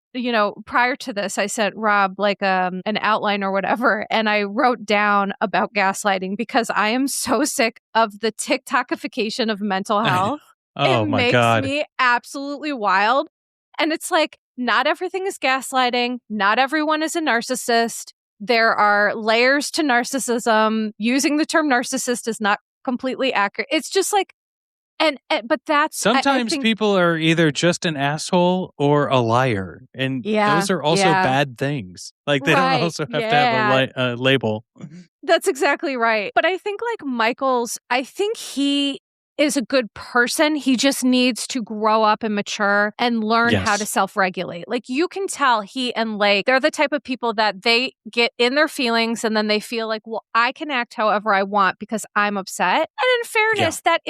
prior to this, I sent Rob like an outline or whatever. And I wrote down about gaslighting because I am so sick of the TikTokification of mental health. Oh it my makes God. me absolutely wild. And it's like, not everything is gaslighting. Not everyone is a narcissist. There are layers to narcissism. Using the term narcissist is not completely accurate. It's just like, but that's sometimes I think, people are either just an asshole or a liar, and those are also bad things. Like they don't also have to have a label. That's exactly right. But I think like Michael's, I think he is a good person. He just needs to grow up and mature and learn how to self-regulate. Like you can tell he and Lake, they're the type of people that they get in their feelings and then they feel like, well, I can act however I want because I'm upset. And in fairness, that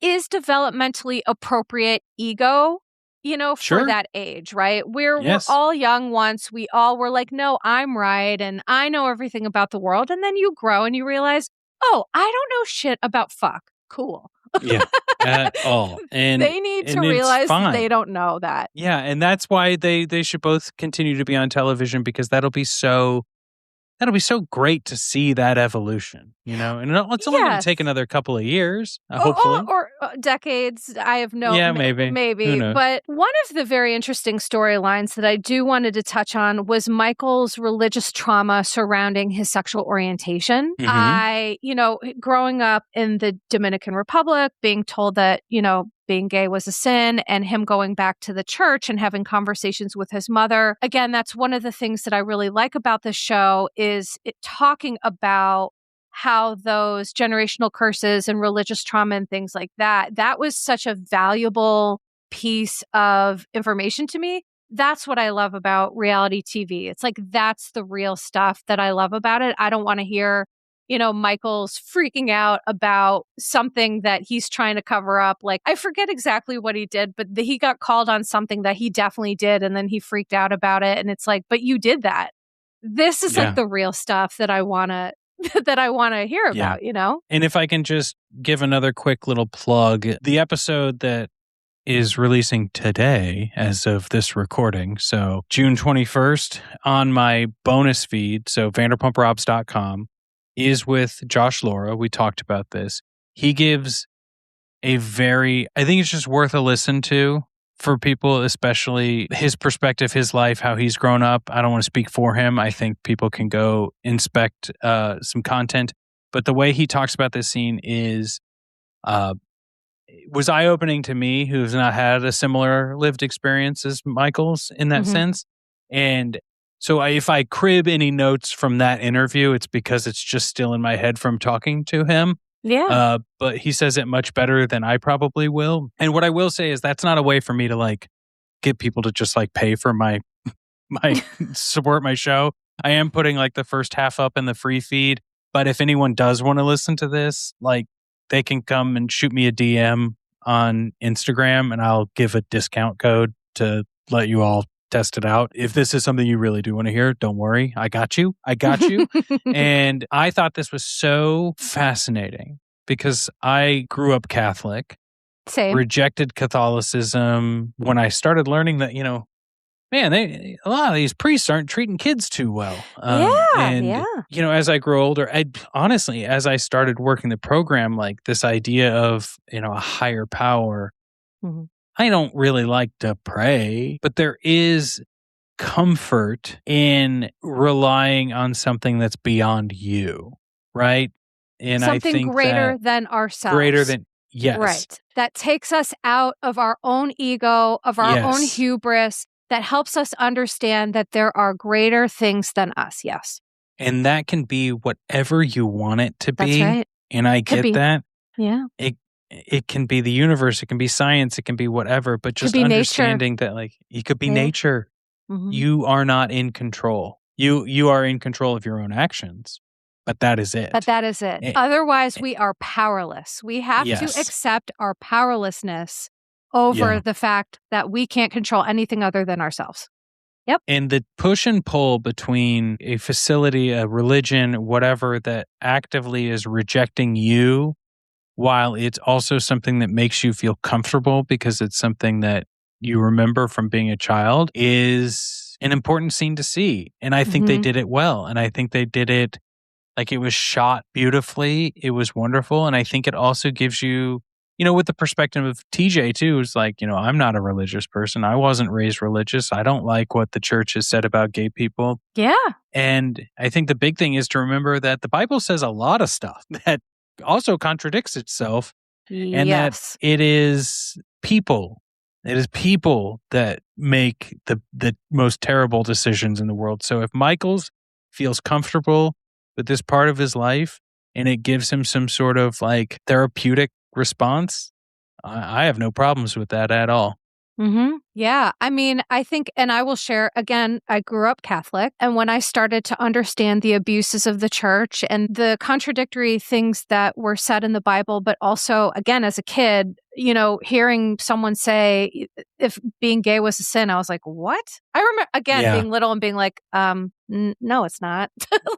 is developmentally appropriate ego, for that age, right? We're all young once. We all were like, no, I'm right. And I know everything about the world. And then you grow and you realize, oh, I don't know shit about fuck. Cool. At all. And they need to realize that they don't know that. Yeah. And that's why they should both continue to be on television, because that'll be so great to see that evolution, and it's only going to take another couple of years, hopefully. Or decades. I have no... Yeah, maybe. But one of the very interesting storylines that I do wanted to touch on was Michael's religious trauma surrounding his sexual orientation. Mm-hmm. Growing up in the Dominican Republic, being told that, being gay was a sin, and him going back to the church and having conversations with his mother. Again, that's one of the things that I really like about this show is it talking about how those generational curses and religious trauma and things like that was such a valuable piece of information to me. That's what I love about reality TV. It's like, that's the real stuff that I love about it. I don't want to hear Michael's freaking out about something that he's trying to cover up. Like, I forget exactly what he did, but he got called on something that he definitely did. And then he freaked out about it. And it's like, but you did that. This is like the real stuff that I want to hear about, And if I can just give another quick little plug, the episode that is releasing today as of this recording, so June 21st, on my bonus feed, so vanderpumprobs.com, is with Josh Laura. We talked about this. He gives I think it's just worth a listen to for people, especially his perspective, his life, how he's grown up. I don't want to speak for him. I think people can go inspect some content. But the way he talks about this scene was eye-opening to me, who's not had a similar lived experience as Michael's in that sense. And so if I crib any notes from that interview, it's because it's just still in my head from talking to him. Yeah. But he says it much better than I probably will. And what I will say is that's not a way for me to like get people to just like pay for my support my show. I am putting like the first half up in the free feed. But if anyone does want to listen to this, like they can come and shoot me a DM on Instagram and I'll give a discount code to let you all test it out. If this is something you really do want to hear, don't worry. I got you. And I thought this was so fascinating because I grew up Catholic. Same. Rejected Catholicism when I started learning that, man, a lot of these priests aren't treating kids too well. As I grow older, honestly, as I started working the program, like this idea of, a higher power, I don't really like to pray, but there is comfort in relying on something that's beyond you, right? And something I think greater that than ourselves. greater than, yes. Right. That takes us out of our own ego, of our own Yes. hubris, that helps us understand that there are greater things than us. Yes. And that can be whatever you want it to be. That's right. And I Could get be. that. Yeah. It can be the universe, it can be science, it can be whatever, but just be nature. understanding that, like, it could be Yeah. nature. Mhm. You are not in control. You are in control of your own actions, but that is it. But that is it. Eh, Otherwise, we are powerless. We have to Yes. accept our powerlessness over Yeah. the fact that we can't control anything other than ourselves. Yep. And the push and pull between a facility, a religion, whatever, that actively is rejecting you, while it's also something that makes you feel comfortable because it's something that you remember from being a child, is an important scene to see. And I think they Mhm. did it well. And I think they did it like, it was shot beautifully. It was wonderful. And I think it also gives you, with the perspective of TJ too, is like, I'm not a religious person. I wasn't raised religious. I don't like what the church has said about gay people. Yeah. And I think the big thing is to remember that the Bible says a lot of stuff that also contradicts itself, and that Yes. it is people. It is people that make the most terrible decisions in the world. So if Michaels feels comfortable with this part of his life and it gives him some sort of like therapeutic response, I have no problems with that at all. Yeah. I mean, I think, and I will share again, I grew up Catholic. And when I started to understand the abuses of the church and the contradictory things that were said in the Bible, but also, again, as a kid, hearing someone say if being gay was a sin, I was like, what? I remember, again, being little and being like, no, it's not.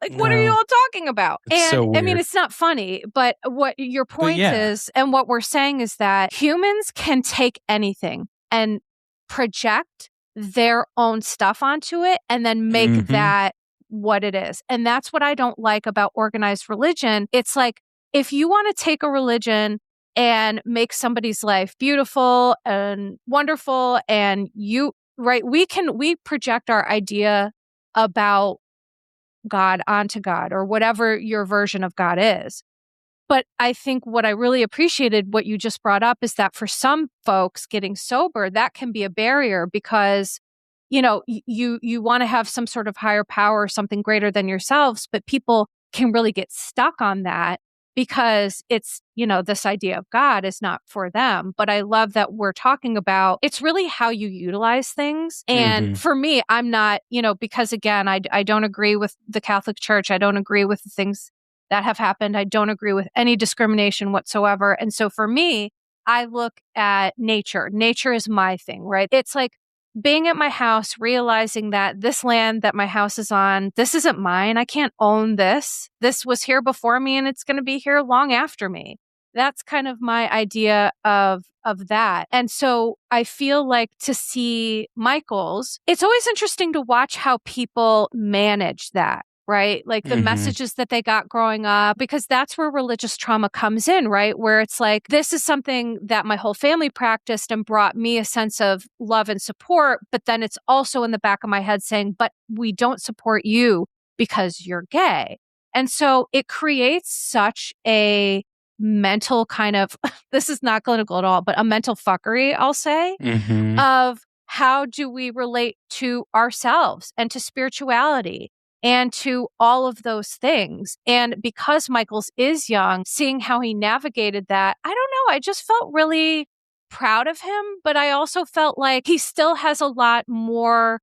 Like, what are you No. all talking about? It's so And I mean, weird. it's not funny, but what your point yeah. is, and what we're saying is that humans can take anything and project their own stuff onto it and then make Mhm. that what it is. And that's what I don't like about organized religion. It's like, if you want to take a religion and make somebody's life beautiful and wonderful, and we project our idea about God onto God, or whatever your version of God is. But I think what I really appreciated, what you just brought up, is that for some folks getting sober, that can be a barrier because, you want to have some sort of higher power, something greater than yourselves, but people can really get stuck on that because it's, this idea of God is not for them. But I love that we're talking about, it's really how you utilize things. And for me, I'm not, because again, I don't agree with the Catholic Church. I don't agree with the things that have happened. I don't agree with any discrimination whatsoever. And so for me, I look at nature. Nature is my thing, right? It's like being at my house, realizing that this land that my house is on, this isn't mine. I can't own this. This was here before me and it's going to be here long after me. That's kind of my idea of that. And so I feel like, to see Michael's, it's always interesting to watch how people manage that. Right? Like the messages that they got growing up, because that's where religious trauma comes in, right? Where it's like, this is something that my whole family practiced and brought me a sense of love and support. But then it's also in the back of my head saying, but we don't support you because you're gay. And so it creates such a mental kind of, this is not clinical at all, but a mental fuckery, I'll say, of how do we relate to ourselves and to spirituality and to all of those things. And because Michaels is young, seeing how he navigated that, I don't know, I just felt really proud of him, but I also felt like he still has a lot more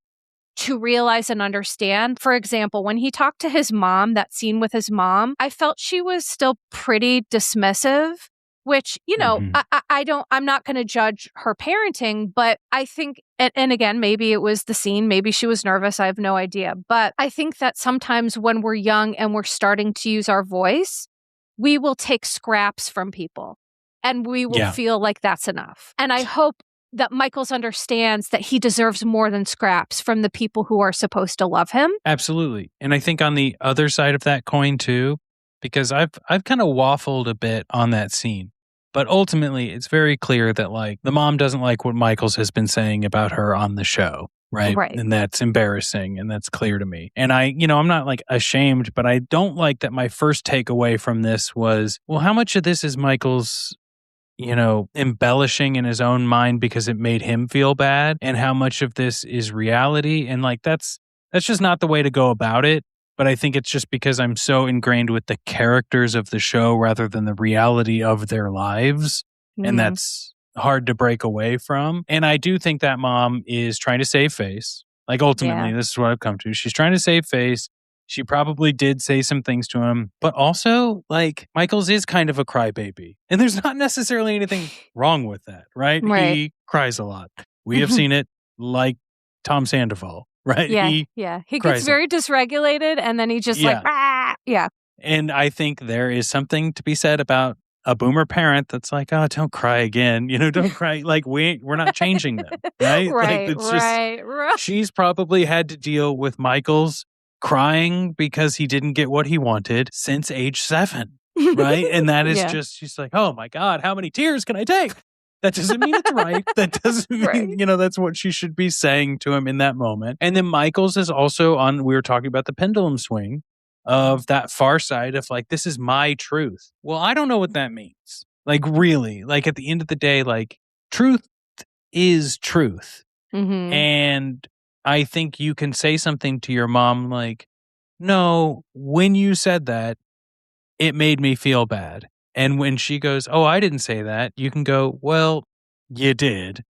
to realize and understand. For example, when he talked to his mom, that scene with his mom, I felt she was still pretty dismissive, which, I'm not going to judge her parenting, but I think, and again, maybe it was the scene, maybe she was nervous. I have no idea. But I think that sometimes when we're young and we're starting to use our voice, we will take scraps from people and we will feel like that's enough. And I hope that Michaels understands that he deserves more than scraps from the people who are supposed to love him. Absolutely. And I think on the other side of that coin too, because I've kind of waffled a bit on that scene, but ultimately it's very clear that like the mom doesn't like what Michaels has been saying about her on the show. right? Right. And that's embarrassing, and that's clear to me. And I'm not like ashamed, but I don't like that my first takeaway from this was, well, how much of this is Michael's embellishing in his own mind because it made him feel bad, and how much of this is reality? And like that's just not the way to go about it. But I think it's just because I'm so ingrained with the characters of the show rather than the reality of their lives. And that's hard to break away from. And I do think that mom is trying to save face. Like ultimately, this is what I've come to. She's trying to save face. She probably did say some things to him, but also like Michael's is kind of a crybaby, and there's not necessarily anything wrong with that, right? He cries a lot. We have seen it, like Tom Sandoval, right? Yeah. He gets very dysregulated, and then he just like, ah! Yeah. And I think there is something to be said about a boomer parent that's like, oh, don't cry again. Don't cry. Like we're not changing them, right? Right, like it's just, she's probably had to deal with Michael's crying because he didn't get what he wanted since age 7, right? And that is just, she's like, oh my God, how many tears can I take? That doesn't mean it's right. That doesn't mean, that's what she should be saying to him in that moment. And then Michael's is also on, we were talking about the pendulum swing of that far side of like, this is my truth. Well, I don't know what that means. Like really, like at the end of the day, like truth is truth. And I think you can say something to your mom like, no, when you said that, it made me feel bad. And when she goes, oh, I didn't say that, you can go, well, you did.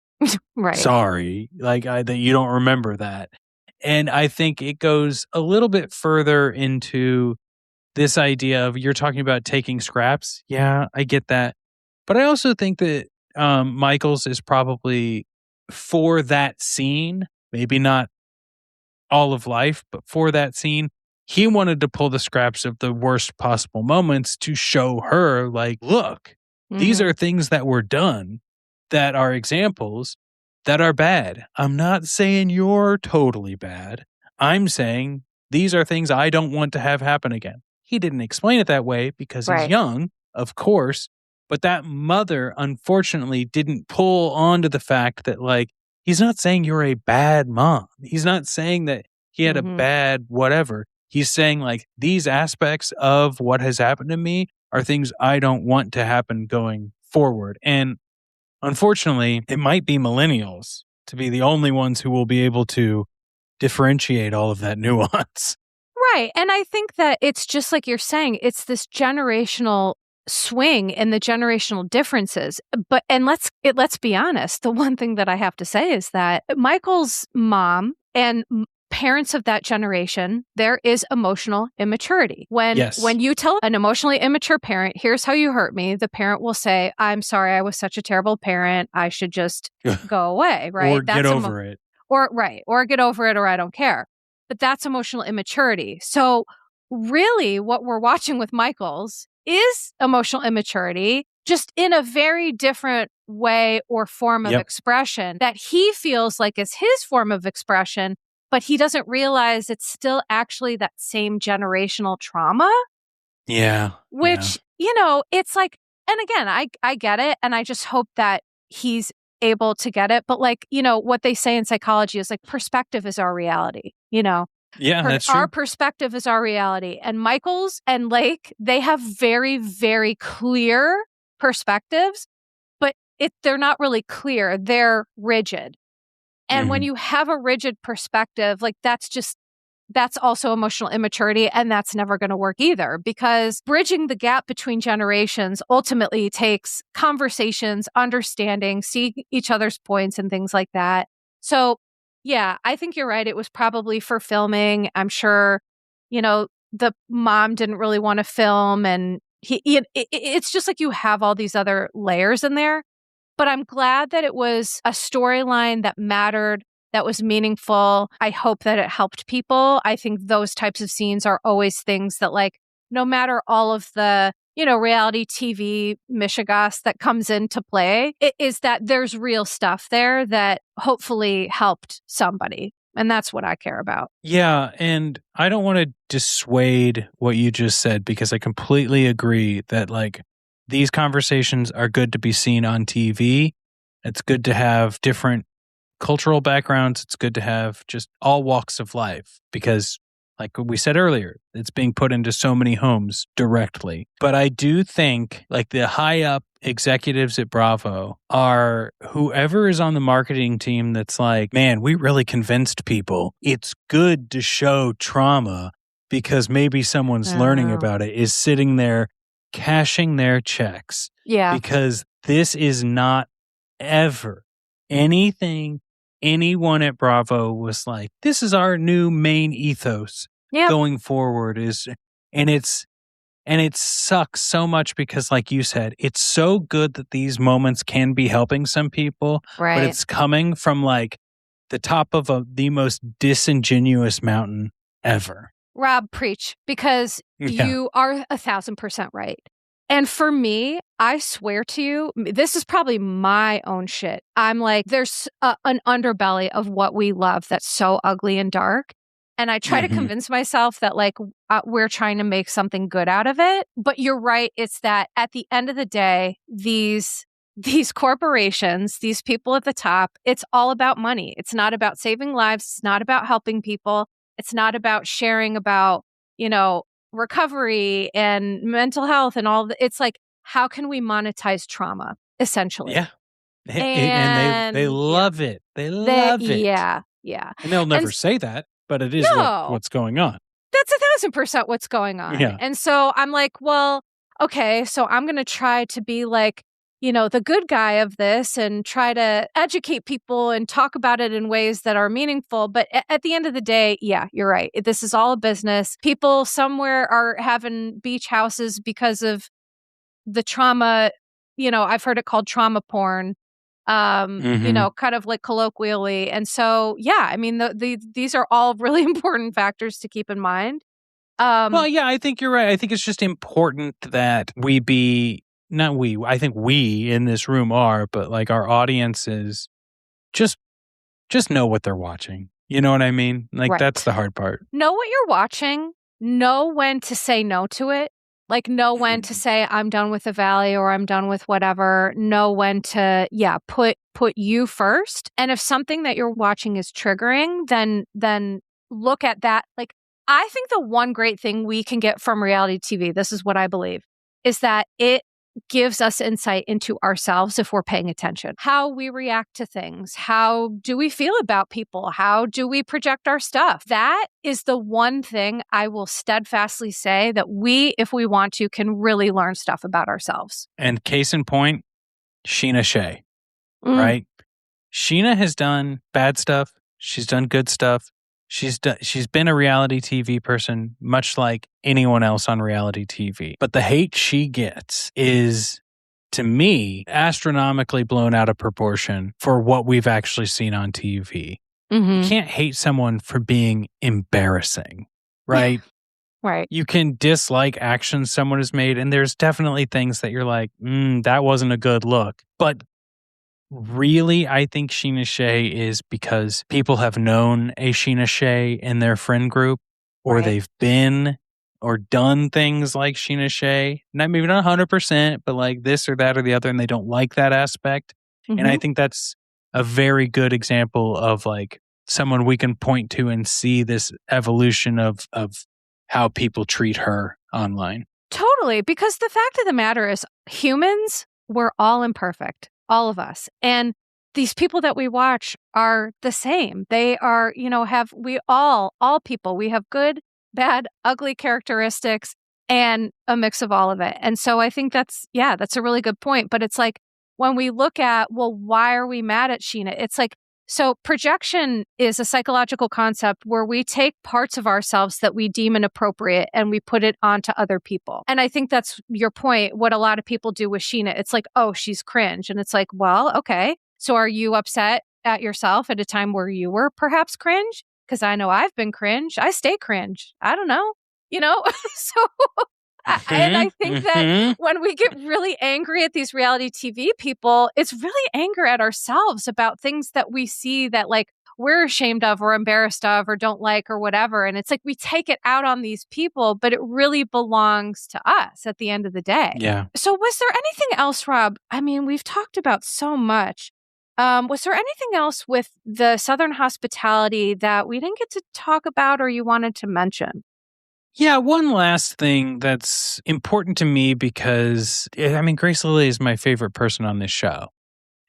Right. Sorry. Like that you don't remember that. And I think it goes a little bit further into this idea of you're talking about taking scraps. Yeah, I get that. But I also think that Michael's is probably for that scene, maybe not all of life, but for that scene, he wanted to pull the scraps of the worst possible moments to show her, like, look, these are things that were done that are examples that are bad. I'm not saying you're totally bad. I'm saying these are things I don't want to have happen again. He didn't explain it that way because he's young, of course, but that mother, unfortunately, didn't pull onto the fact that, like, he's not saying you're a bad mom. He's not saying that he had a bad whatever. He's saying, like, these aspects of what has happened to me are things I don't want to happen going forward. And unfortunately, it might be millennials to be the only ones who will be able to differentiate all of that nuance. Right. And I think that it's just like you're saying, it's this generational swing and the generational differences. But let's be honest, the one thing that I have to say is that Michael's mom and parents of that generation, there is emotional immaturity. When you tell an emotionally immature parent, here's how you hurt me, the parent will say, I'm sorry, I was such a terrible parent. I should just go away, right? Or get over it. Or get over it, or I don't care. But that's emotional immaturity. So really what we're watching with Michael's is emotional immaturity, just in a very different way or form of expression that he feels like is his form of expression, but he doesn't realize it's still actually that same generational trauma. Yeah. Which, it's like, and again, I get it. And I just hope that he's able to get it. But like, what they say in psychology is like perspective is our reality, Yeah, that's true. Our perspective is our reality. And Michael's and Lake, they have very, very clear perspectives, but they're not really clear. They're rigid. And when you have a rigid perspective, like that's also emotional immaturity, and that's never going to work either, because bridging the gap between generations ultimately takes conversations, understanding, seeing each other's points and things like that. So yeah, I think you're right. It was probably for filming. I'm sure, the mom didn't really want to film, and it's just like you have all these other layers in there. But I'm glad that it was a storyline that mattered, that was meaningful. I hope that it helped people. I think those types of scenes are always things that, like, no matter all of the, reality TV mishigas that comes into play, it is that there's real stuff there that hopefully helped somebody. And that's what I care about. Yeah. And I don't want to dissuade what you just said, because I completely agree that, like, these conversations are good to be seen on TV. It's good to have different cultural backgrounds. It's good to have just all walks of life because, like we said earlier, it's being put into so many homes directly. But I do think like the high up executives at Bravo are whoever is on the marketing team that's like, man, we really convinced people it's good to show trauma because maybe someone's learning about it, is sitting there cashing their checks. Yeah. Because this is not ever anything anyone at Bravo was like, this is our new main ethos going forward and it sucks so much because like you said, it's so good that these moments can be helping some people, but it's coming from like the top of the most disingenuous mountain ever. Rob, preach, because you are 1,000% right. And for me, I swear to you, this is probably my own shit. I'm like, there's an underbelly of what we love that's so ugly and dark. And I try to convince myself that like we're trying to make something good out of it. But you're right. It's that at the end of the day, these corporations, these people at the top, it's all about money. It's not about saving lives. It's not about helping people. It's not about sharing about, recovery and mental health and all. It's like, how can we monetize trauma, essentially? Yeah. And they love it. They love it. Yeah. Yeah. And they'll never say that, but it is what's going on. That's 1,000% what's going on. Yeah. And so I'm like, well, okay, so I'm going to try to be like, the good guy of this and try to educate people and talk about it in ways that are meaningful. But at the end of the day, yeah, you're right. This is all a business. People somewhere are having beach houses because of the trauma. I've heard it called trauma porn, kind of like colloquially. And so, yeah, I mean, these are all really important factors to keep in mind. Well, yeah, I think you're right. I think it's just important that we be, not we, I think we in this room are, but like our audiences just know what they're watching. You know what I mean? Like that's the hard part. Know what you're watching. Know when to say no to it. Like know when to say I'm done with the valley or I'm done with whatever. Know when to put you first. And if something that you're watching is triggering, then look at that. Like I think the one great thing we can get from reality TV, this is what I believe, is that it gives us insight into ourselves if we're paying attention. How we react to things. How do we feel about people? How do we project our stuff? That is the one thing I will steadfastly say that we, if we want to, can really learn stuff about ourselves. And case in point, Sheena Shea, right? Sheena has done bad stuff. She's done good stuff. She's been a reality TV person, much like anyone else on reality TV. But the hate she gets is, to me, astronomically blown out of proportion for what we've actually seen on TV. You can't hate someone for being embarrassing, right? Right. You can dislike actions someone has made, and there's definitely things that you're like, that wasn't a good look. But really, I think Sheena Shea is because people have known a Sheena Shea in their friend group, or they've been or done things like Sheena Shea. Maybe not 100%, but like this or that or the other, and they don't like that aspect. And I think that's a very good example of like someone we can point to and see this evolution of how people treat her online. Totally. Because the fact of the matter is, humans, we're all imperfect. All of us. And these people that we watch are the same. They are, all people, we have good, bad, ugly characteristics and a mix of all of it. And so I think that's a really good point. But it's like when we look at, well, why are we mad at Sheena? It's like, so projection is a psychological concept where we take parts of ourselves that we deem inappropriate and we put it onto other people. And I think that's your point. What a lot of people do with Sheena, it's like, oh, she's cringe. And it's like, well, okay. So are you upset at yourself at a time where you were perhaps cringe? Because I know I've been cringe. I stay cringe. I don't know. So... And I think that when we get really angry at these reality TV people, it's really anger at ourselves about things that we see that like we're ashamed of or embarrassed of or don't like or whatever. And it's like we take it out on these people, but it really belongs to us at the end of the day. Yeah. So was there anything else, Rob? I mean, we've talked about so much. Was there anything else with the Southern hospitality that we didn't get to talk about or you wanted to mention? Yeah, one last thing that's important to me because, I mean, Grace Lilly is my favorite person on this show.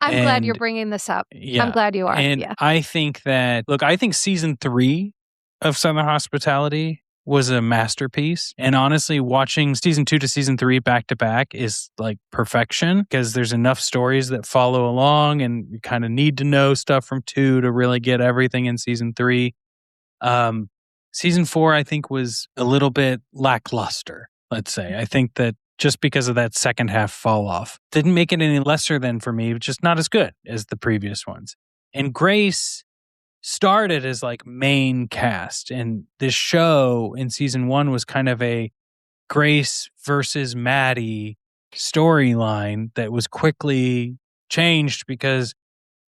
I'm glad you're And bringing this up. I'm yeah, glad you are. and Yeah. I think that, look, I think season 3 of Southern Hospitality was a masterpiece. And honestly, watching season 2 to season 3 back to back is like perfection because there's enough stories that follow along and you kind of need to know stuff from 2 to really get everything in season 3. Um, Season 4, I think, was a little bit lackluster, let's say. I think that just because of that second half fall off didn't make it any lesser than for me, just not as good as the previous ones. And Grace started as like main cast, and this show in season 1 was kind of a Grace versus Maddie storyline that was quickly changed because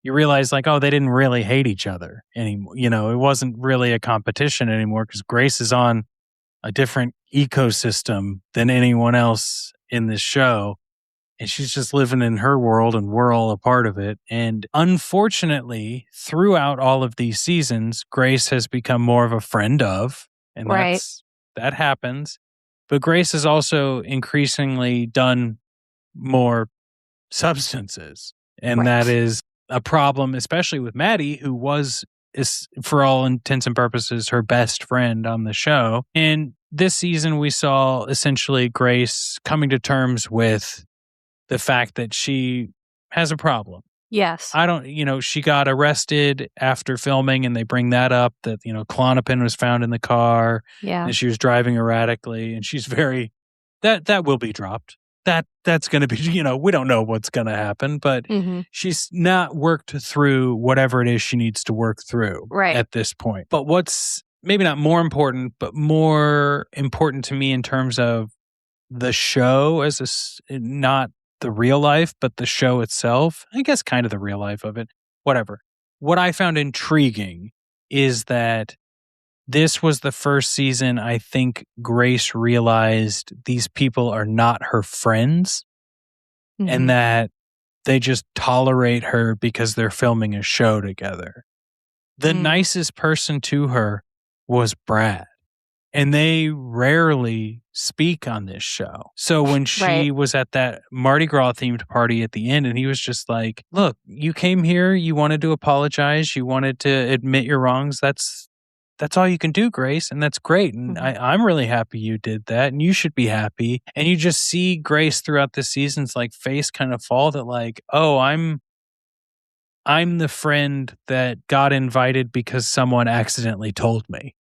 you realize like, oh, they didn't really hate each other anymore. You know, it wasn't really a competition anymore because Grace is on a different ecosystem than anyone else in this show. And she's just living in her world and we're all a part of it. And unfortunately, throughout all of these seasons, Grace has become more of a friend of, and Right. that happens. But Grace has also increasingly done more substances. And that Right. is a problem, especially with Maddie, who is for all intents and purposes her best friend on the show. And this season we saw essentially Grace coming to terms with the fact that she has a problem. Yes. She got arrested after filming and they bring that up that, Klonopin was found in the car Yeah. and she was driving erratically and she's very, that will be dropped. That's going to be, we don't know what's going to happen, but Mm-hmm. she's not worked through whatever it is she needs to work through Right. at this point. But what's maybe not more important, but more important to me in terms of the show not the real life, but the show itself, I guess kind of the real life of it, whatever. What I found intriguing is that this was the first season I think Grace realized these people are not her friends Mm-hmm. and that they just tolerate her because they're filming a show together. The nicest person to her was Brad. And they rarely speak on this show. So when she was at that Mardi Gras themed party at the end and he was just like, look, you came here, you wanted to apologize, you wanted to admit your wrongs. That's all you can do, Grace. And that's great. And I'm really happy you did that. And you should be happy. And you just see Grace throughout the seasons like face kind of fall that like, oh, I'm the friend that got invited because someone accidentally told me.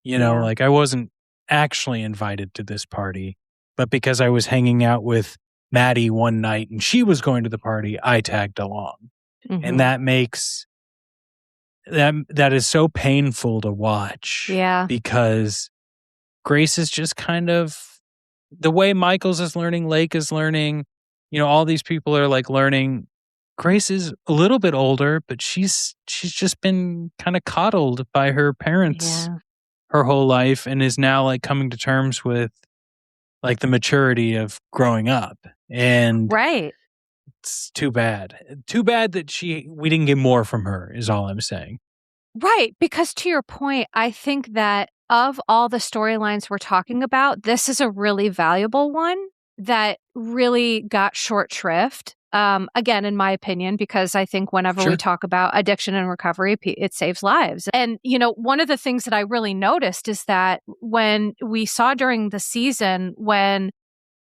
Like I wasn't actually invited to this party, but because I was hanging out with Maddie one night and she was going to the party, I tagged along. Mm-hmm. And that makes that is so painful to watch. Yeah. Because Grace is just kind of the way Michaels is learning, Lake is learning, all these people are like learning. Grace is a little bit older, but she's just been kind of coddled by her parents. Yeah. Her whole life and is now like coming to terms with like the maturity of growing up. And it's too bad. Too bad that we didn't get more from her is all I'm saying. Right. Because to your point, I think that of all the storylines we're talking about, this is a really valuable one that really got short shrift. Again, in my opinion, because I think whenever we talk about addiction and recovery, it saves lives. And, one of the things that I really noticed is that when we saw during the season, when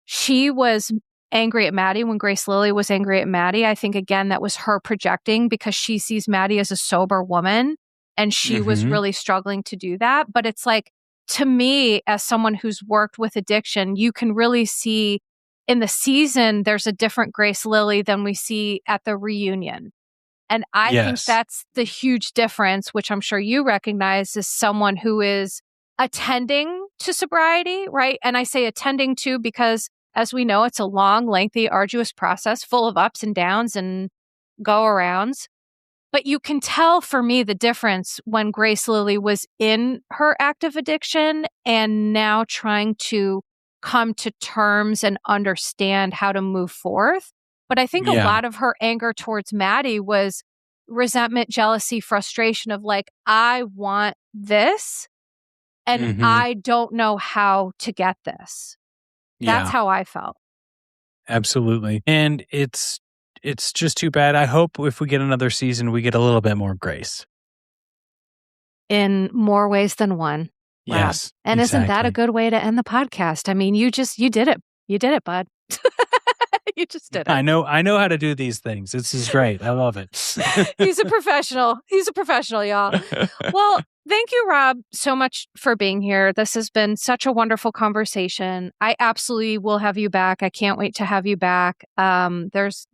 she was angry at Maddie, when Grace Lilly was angry at Maddie, I think, again, that was her projecting because she sees Maddie as a sober woman and she was really struggling to do that. But it's like, to me, as someone who's worked with addiction, you can really see in the season, there's a different Grace Lilly than we see at the reunion. And I think that's the huge difference, which I'm sure you recognize as someone who is attending to sobriety, right? And I say attending to because, as we know, it's a long, lengthy, arduous process full of ups and downs and go-arounds. But you can tell for me the difference when Grace Lilly was in her active addiction and now trying to come to terms and understand how to move forth But I think a lot of her anger towards Maddie was resentment, jealousy, frustration of like, I want this and I don't know how to get this. That's how I felt. Absolutely. And it's just too bad. I hope if we get another season, we get a little bit more grace. In more ways than one. Yes. Rob. And isn't that a good way to end the podcast? I mean, you did it. You did it, bud. You just did it. I know how to do these things. This is great. I love it. He's a professional. He's a professional, y'all. Well, thank you, Rob, so much for being here. This has been such a wonderful conversation. I absolutely will have you back. I can't wait to have you back. Because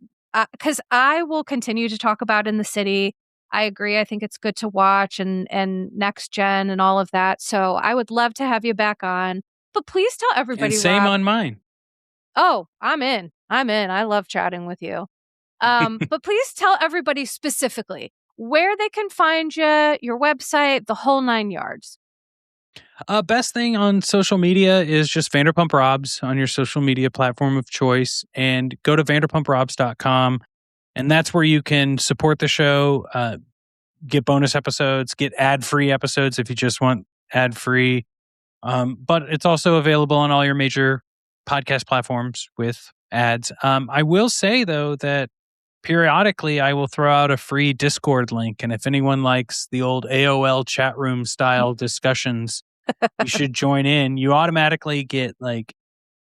I will continue to talk about In the City. I agree. I think it's good to watch and Next Gen and all of that. So I would love to have you back on. But please tell everybody, and same Rob, on mine. Oh, I'm in. I love chatting with you. But please tell everybody specifically where they can find you, your website, the whole 9 yards. Best thing on social media is just Vanderpump Robs on your social media platform of choice, and go to vanderpumprobs.com. And that's where you can support the show, get bonus episodes, get ad-free episodes if you just want ad-free. But it's also available on all your major podcast platforms with ads. I will say, though, that periodically I will throw out a free Discord link. And if anyone likes the old AOL chat room style discussions, you should join in. You automatically get like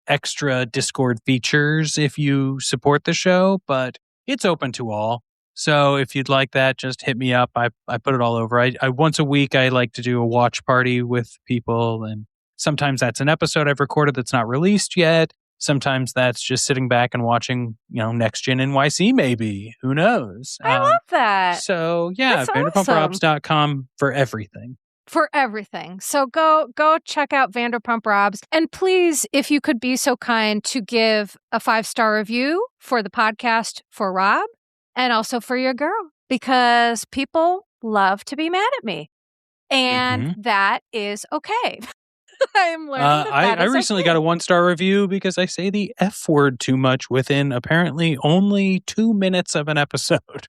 extra Discord features if you support the show, but it's open to all. So if you'd like that, just hit me up. I put it all over. I once a week, I like to do a watch party with people. And sometimes that's an episode I've recorded that's not released yet. Sometimes that's just sitting back and watching, Next Gen NYC maybe. Who knows? I love that. So yeah, vanderpumprobs.com for everything. For everything. So go check out Vanderpump Robs. And please, if you could be so kind to give a 5-star review for the podcast for Rob and also for your girl, because people love to be mad at me. And that is okay. I'm learning that I recently got a 1-star review because I say the F word too much within apparently only 2 minutes of an episode.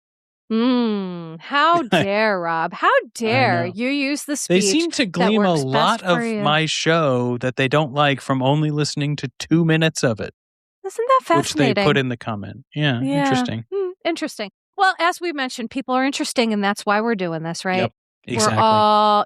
How dare, Rob? How dare you use the speech? They seem to glean a lot of my show that they don't like from only listening to 2 minutes of it. Isn't that fascinating? Which they put in the comment. Yeah. Interesting. Interesting. Well, as we mentioned, people are interesting, and that's why we're doing this, right? Yep, exactly. We're all,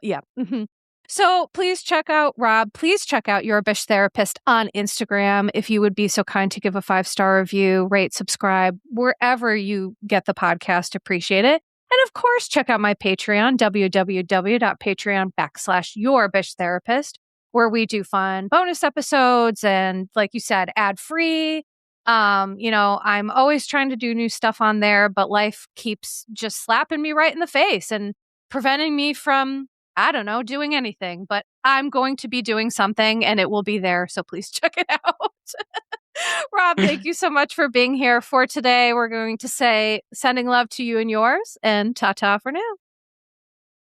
So please check out Rob. Please check out Your Bish Therapist on Instagram. If you would be so kind to give a 5-star review, rate, subscribe, wherever you get the podcast, appreciate it. And of course, check out my Patreon, www.patreon.com/YourBishTherapist, where we do fun bonus episodes and, like you said, ad-free. I'm always trying to do new stuff on there, but life keeps just slapping me right in the face and preventing me from, I don't know, doing anything. But I'm going to be doing something and it will be there. So please check it out. Rob, thank you so much for being here for today. We're going to say sending love to you and yours, and ta-ta for now.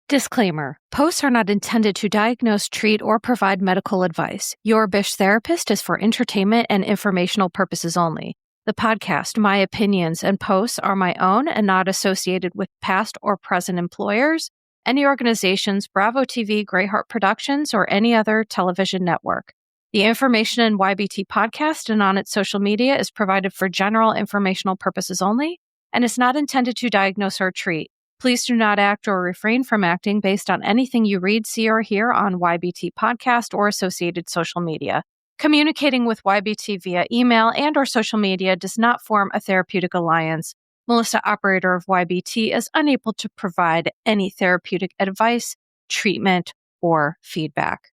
Disclaimer. Posts are not intended to diagnose, treat, or provide medical advice. Your Bish Therapist is for entertainment and informational purposes only. The podcast, my opinions, and posts are my own and not associated with past or present employers, any organizations, Bravo TV, Greyheart Productions, or any other television network. The information in YBT podcast and on its social media is provided for general informational purposes only and is not intended to diagnose or treat. Please do not act or refrain from acting based on anything you read, see, or hear on YBT podcast or associated social media. Communicating with YBT via email and or social media does not form a therapeutic alliance. Melissa, operator of YBT, is unable to provide any therapeutic advice, treatment, or feedback.